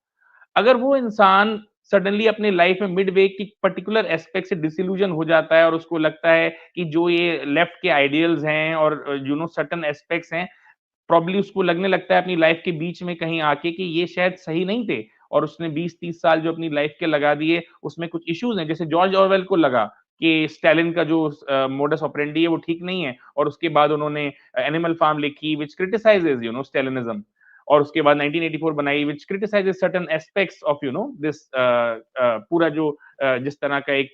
अगर वो इंसान सडनली अपने लाइफ में मिडवे की पर्टिकुलर एस्पेक्ट से डिसिल्यूजन हो जाता है और उसको लगता है कि जो ये लेफ्ट के आइडियल्स हैं और सर्टेन एस्पेक्ट्स हैं, प्रॉब्ली उसको लगने लगता है अपनी लाइफ के बीच में कहीं आके कि ये शायद सही नहीं थे और उसने 20-30 साल जो अपनी लाइफ के लगा दिए, उसमें कुछ इश्यूज हैं। जैसे जॉर्ज ऑरवेल को लगा कि स्टालिन का जो मोडस ऑपरेंडी है वो ठीक नहीं है और उसके बाद उन्होंने एनिमल फार्म लिखी व्हिच क्रिटिसाइजेस स्टालिनिज्म, और उसके बाद 1984 बनाई which criticises certain aspects of this पूरा जो जिस तरह का एक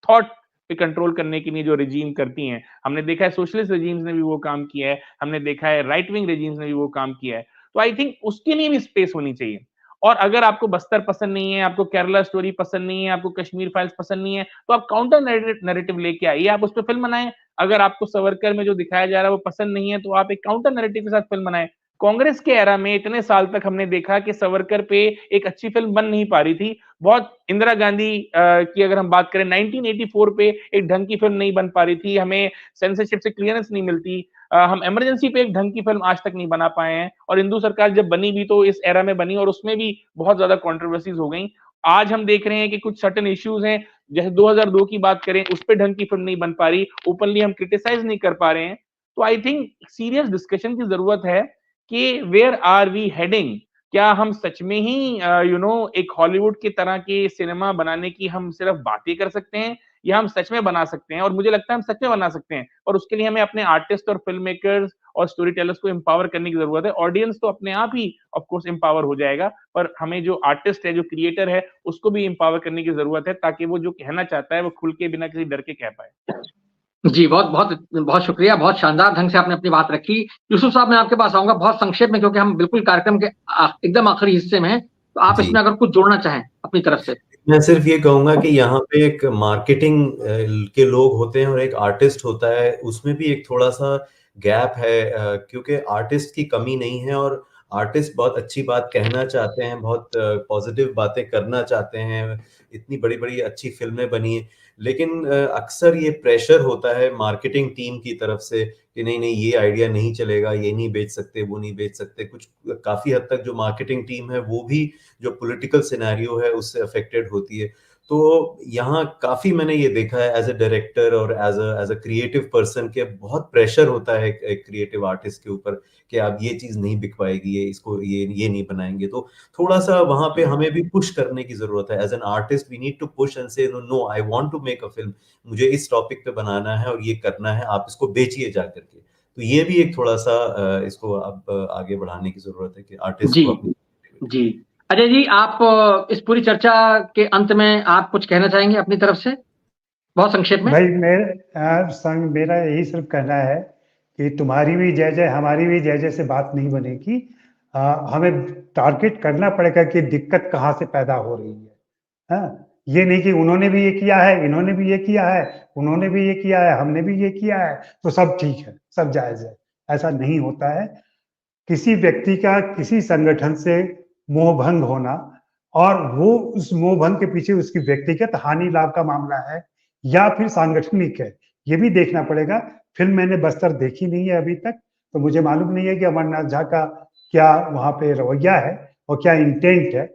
थॉट पे कंट्रोल करने के लिए जो रिजीम करती हैं। हमने देखा है सोशलिस्ट रिजीम्स ने भी वो काम किया है, हमने देखा है राइट विंग रिजीम्स ने भी वो काम किया है। तो आई थिंक उसके लिए भी स्पेस होनी चाहिए। और अगर आपको बस्तर पसंद नहीं है, आपको केरला स्टोरी पसंद नहीं है, आपको कश्मीर फाइल्स पसंद नहीं है, तो आप काउंटर नैरेटिव लेके आइए, आप उस पे फिल्म बनाएं। अगर आपको सवरकर में जो दिखाया जा रहा है वो पसंद नहीं है, तो आप एक काउंटर नैरेटिव के साथ फिल्म बनाएं। कांग्रेस के एरा में इतने साल तक हमने देखा कि सवरकर पे एक अच्छी फिल्म बन नहीं पा रही थी। बहुत इंदिरा गांधी की अगर हम बात करें 1984 पे एक ढंग की फिल्म नहीं बन पा रही थी, हमें सेंसरशिप से क्लियरेंस नहीं मिलती, हम इमरजेंसी पे एक ढंग की फिल्म आज तक नहीं बना पाए हैं, और हिंदू सरकार जब बनी भी तो इस एरा में बनी और उसमें भी बहुत ज्यादा कंट्रोवर्सीज हो गई। आज हम देख रहे हैं कि कुछ सर्टेन इश्यूज हैं, जैसे 2002 की बात करें, उस पे ढंग की फिल्म नहीं बन पा रही, ओपनली हम क्रिटिसाइज नहीं कर पा रहे हैं। तो आई थिंक सीरियस डिस्कशन की जरूरत है कि वेयर आर वी हेडिंग। क्या हम सच में ही एक हॉलीवुड की तरह के सिनेमा बनाने की हम सिर्फ बातें कर सकते हैं, या हम सच में बना सकते हैं? और मुझे लगता है हम सच में बना सकते हैं, और उसके लिए हमें अपने आर्टिस्ट और फिल्म मेकर्स और स्टोरी टेलर्स को एम्पावर करने की जरूरत है। ऑडियंस तो अपने आप ही ऑफ कोर्स एम्पावर हो जाएगा, पर हमें जो आर्टिस्ट है, जो क्रिएटर है, उसको भी एम्पावर करने की जरूरत है, ताकि वो जो कहना चाहता है वो खुल के बिना किसी डर के कह पाए। जी, बहुत बहुत बहुत शुक्रिया, बहुत शानदार ढंग से आपने अपनी बात रखी। यूसुफ साहब, मैं आपके पास आऊंगा बहुत संक्षेप में, क्योंकि हम बिल्कुल कार्यक्रम के एकदम आखिरी हिस्से में हैं, तो आप इसमें अगर कुछ जोड़ना चाहें अपनी तरफ से। मैं सिर्फ ये कहूंगा कि यहाँ पे एक मार्केटिंग के लोग होते हैं और एक आर्टिस्ट होता है, उसमें भी एक थोड़ा सा गैप है, क्योंकि आर्टिस्ट की कमी नहीं है और आर्टिस्ट बहुत अच्छी बात कहना चाहते हैं, बहुत पॉजिटिव बातें करना चाहते हैं, इतनी बड़ी बड़ी अच्छी फिल्में बनी है, लेकिन अक्सर ये प्रेशर होता है मार्केटिंग टीम की तरफ से कि नहीं नहीं ये आइडिया नहीं चलेगा, ये नहीं बेच सकते, वो नहीं बेच सकते। कुछ काफी हद तक जो मार्केटिंग टीम है वो भी जो पॉलिटिकल सिनेरियो है उससे अफेक्टेड होती है। तो यहाँ काफी मैंने ये देखा है एज अ डायरेक्टर और एज अ क्रिएटिव पर्सन के बहुत प्रेशर होता है एक क्रिएटिव आर्टिस्ट के ऊपर कि आप ये चीज नहीं बिक पाएगी, ये इसको ये नहीं बनाएंगे। तो थोड़ा सा वहां पे हमें भी पुश करने की जरूरत है। As an artist we need to push and say no I want to make a film, मुझे इस टॉपिक पे बनाना है और ये करना है, आप इसको बेचिए जा करके। तो ये भी एक थोड़ा सा इसको अब आगे बढ़ाने की जरूरत है कि आर्टिस्ट को अपनी। जी अजय जी, आप इस पूरी चर्चा के अंत में आप कुछ कहना चाहेंगे अपनी तरफ से बहुत संक्षेप में? भाई मेरा यही सिर्फ कहना है कि तुम्हारी भी जय जय हमारी भी जय जय से बात नहीं बनेगी। हमें टारगेट करना पड़ेगा कि दिक्कत कहाँ से पैदा हो रही है। हाँ, ये नहीं कि उन्होंने भी ये किया है, इन्होंने भी ये किया है, उन्होंने भी ये किया है, हमने भी ये किया है, तो सब ठीक है, सब जायज है। ऐसा नहीं होता है। किसी व्यक्ति का किसी संगठन से मोहभंग होना और वो उस मोहभंग के पीछे उसकी व्यक्तिगत हानि लाभ का मामला है या फिर सांगठनिक है, ये भी देखना पड़ेगा। फिल्म मैंने बस्तर देखी नहीं है अभी तक, तो मुझे मालूम नहीं है कि अमरनाथ झा का क्या वहां पे रवैया है और क्या इंटेंट है।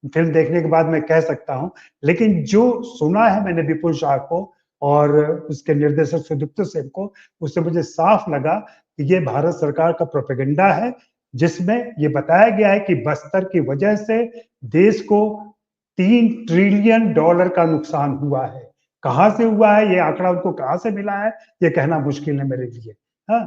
फिल्म देखने के बाद मैं कह सकता हूं, लेकिन जो सुना है मैंने विपुल शाह को और उसके निर्देशक सुदीप्त सेन को, उससे मुझे साफ लगा कि ये भारत सरकार का प्रोपेगेंडा है, जिसमें ये बताया गया है कि बस्तर की वजह से देश को $3 ट्रिलियन का नुकसान हुआ है। कहां से हुआ है, ये आंकड़ा उनको कहां से मिला है, ये कहना मुश्किल है मेरे लिए। हाँ,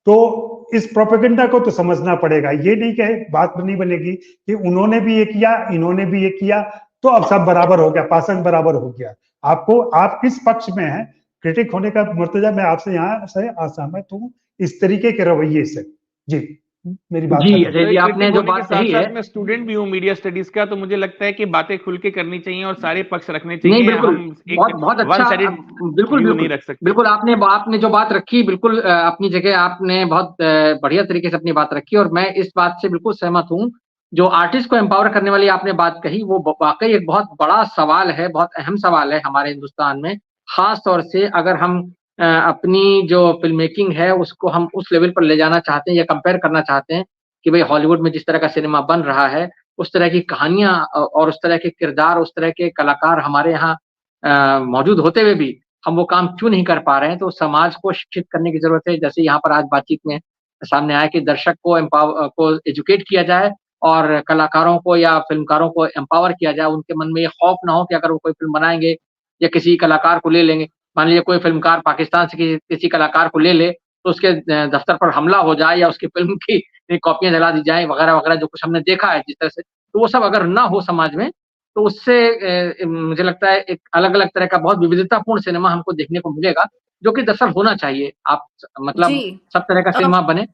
तो इस प्रोपेगेंडा को तो समझना पड़ेगा। ये नहीं कहे बात नहीं बनेगी कि उन्होंने भी ये किया, इन्होंने भी ये किया, तो अब सब बराबर हो गया, पासन बराबर हो गया। आपको आप किस पक्ष में हैं, क्रिटिक होने का मुर्तजा मैं आपसे यहाँ से असहमत हूँ इस तरीके के रवैये से। जी मेरी बात जी खत्म। अजय जी, आपने जो बात कही है, मैं स्टूडेंट भी हूँ मीडिया स्टडीज का, तो मुझे लगता है कि बातें खुल के करनी चाहिए और सारे पक्ष रखने नहीं चाहिए। बिल्कुल, हम एक बहुत बहुत वन अच्छा, साइडेड बिल्कुल व्यू नहीं बिल्कुल रख सकते। बिल्कुल, आपने जो बात रखी, बिल्कुल अपनी जगह आपने बहुत बढ़िया तरीके से अपनी बात रखी, और मैं इस बात से बिल्कुल सहमत हूँ। जो आर्टिस्ट को एम्पावर करने वाली आपने बात कही, वो वाकई एक बहुत बड़ा सवाल है, बहुत अहम सवाल है हमारे हिंदुस्तान में। खास तौर से अगर हम अपनी जो फिल्म मेकिंग है उसको हम उस लेवल पर ले जाना चाहते हैं या कंपेयर करना चाहते हैं कि भाई हॉलीवुड में जिस तरह का सिनेमा बन रहा है, उस तरह की कहानियां और उस तरह के किरदार, उस तरह के कलाकार हमारे यहाँ मौजूद होते हुए भी हम वो काम क्यों नहीं कर पा रहे हैं। तो समाज को शिक्षित करने की जरूरत है। जैसे यहाँ पर आज बातचीत में सामने आया कि दर्शक को एजुकेट किया जाए और कलाकारों को या फिल्मकारों को एम्पावर किया जाए। उनके मन में ये खौफ ना हो कि अगर वो कोई फिल्म बनाएंगे या किसी कलाकार को ले लेंगे, मान लीजिए कोई फिल्मकार पाकिस्तान से किसी कलाकार को ले ले, तो उसके दफ्तर पर हमला हो जाए या उसकी फिल्म की कॉपियां जला दी जाए वगैरह वगैरह, जो कुछ हमने देखा है जिस तरह से, तो वो सब अगर ना हो समाज में, तो उससे मुझे लगता है एक अलग-अलग तरह का बहुत विविधतापूर्ण सिनेमा हमको देखने को मिलेगा, जो कि दरअसल होना चाहिए। आप मतलब जी, सब तरह का सिनेमा बने।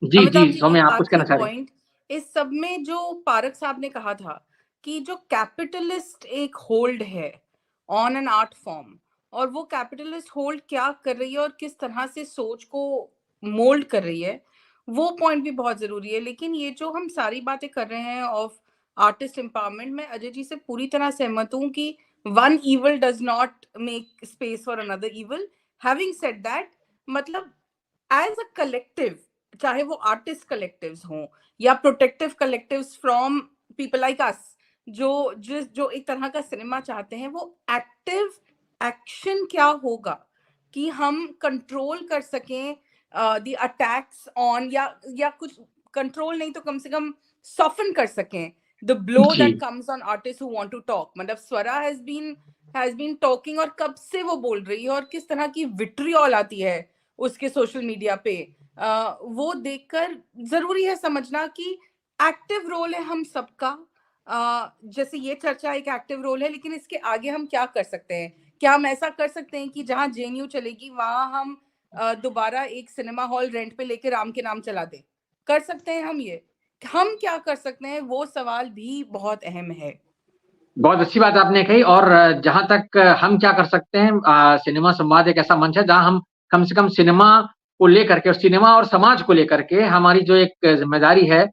जी, अमिताभ जी, जी, सौम्या एक आप कुछ कहना आखिरी चाह रहे हैं? पॉइंट इस सब में जो पारक साहब ने कहा था कि जो कैपिटलिस्ट एक होल्ड है ऑन एन आर्ट फॉर्म, और वो कैपिटलिस्ट होल्ड क्या कर रही है और किस तरह से सोच को मोल्ड कर रही है, वो पॉइंट भी बहुत जरूरी है। लेकिन ये जो हम सारी बातें कर रहे हैं ऑफ आर्टिस्ट एम्पावरमेंट, मैं अजय जी से पूरी तरह सहमत हूँ कि one evil does not make space for another evil। Having said that, मतलब एज अ कलेक्टिव, चाहे वो आर्टिस्ट कलेक्टिव्स हों या protective collectives from people like us, जो एक तरह का सिनेमा चाहते हैं, वो एक्टिव एक्शन क्या होगा कि हम कंट्रोल कर सकें द अटैक्स ऑन, या कुछ कंट्रोल नहीं तो कम से कम सॉफन कर सकें द ब्लो जी, that comes on artist who want to talk. मतलब स्वरा हैज बीन टॉकिंग, और कब से वो बोल रही है और किस तरह की विट्रियोल आती है उसके सोशल मीडिया पे, वो देखकर जरूरी है समझना कि एक्टिव रोल है हम सबका। जैसे ये चर्चा एक एक्टिव रोल है, लेकिन इसके आगे हम क्या कर सकते हैं? क्या हम ऐसा कर सकते हैं कि जहां जेएनयू चलेगी वहां हम दोबारा एक सिनेमा हॉल रेंट पे लेके राम के नाम चला दें? कर सकते हैं हम ये? हम क्या कर सकते हैं, वो सवाल भी बहुत अहम है। बहुत अच्छी बात आपने कही। और जहाँ तक हम क्या कर सकते हैं, सिनेमा संवाद एक ऐसा मंच है जहाँ हम कम से कम सिनेमा को लेकर के और सिनेमा और समाज को लेकर के हमारी जो एक ज़िम्मेदारी है,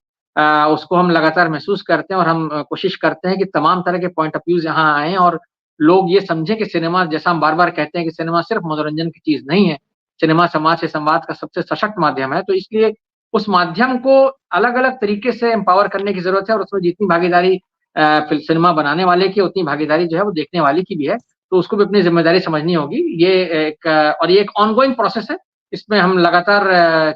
उसको हम लगातार महसूस करते हैं, और हम कोशिश करते हैं कि तमाम तरह के पॉइंट ऑफ व्यूज़ यहाँ आएँ और लोग ये समझें कि सिनेमा, जैसा हम बार-बार कहते हैं कि सिनेमा सिर्फ़ मनोरंजन की चीज़ नहीं है। सिनेमा समाज से संवाद का सबसे सशक्त माध्यम है। तो इसलिए उस माध्यम को अलग-अलग तरीके से एम्पावर करने की ज़रूरत है, और उसमें जितनी भागीदारी फिल्म सिनेमा बनाने वाले की, उतनी भागीदारी जो है वो देखने वाले की भी है। तो उसको भी अपनी ज़िम्मेदारी समझनी होगी। ये एक और ये एक ऑनगोइंग प्रोसेस है। इसमें हम लगातार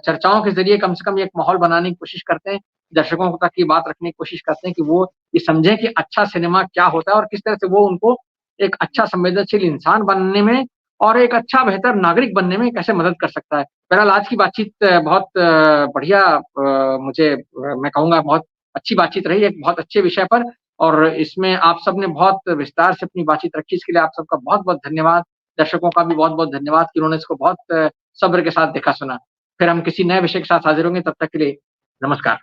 चर्चाओं के ज़रिए कम से कम एक माहौल बनाने की कोशिश करते हैं। दर्शकों तक ये बात रखने की कोशिश करते हैं कि वो ये समझें कि अच्छा सिनेमा क्या होता है और किस तरह से वो उनको एक अच्छा संवेदनशील इंसान बनने में और एक अच्छा बेहतर नागरिक बनने में कैसे मदद कर सकता है। बहरहाल आज की बातचीत बहुत बढ़िया, मुझे मैं कहूँगा बहुत अच्छी बातचीत रही, एक बहुत अच्छे विषय पर, और इसमें आप सबने बहुत विस्तार से अपनी बातचीत रखी। इसके लिए आप सबका बहुत-बहुत धन्यवाद। दर्शकों का भी बहुत-बहुत धन्यवाद कि उन्होंने इसको बहुत सब्र के साथ देखा सुना। फिर हम किसी नए विषय के साथ हाज़िर होंगे, तब तक के लिए नमस्कार।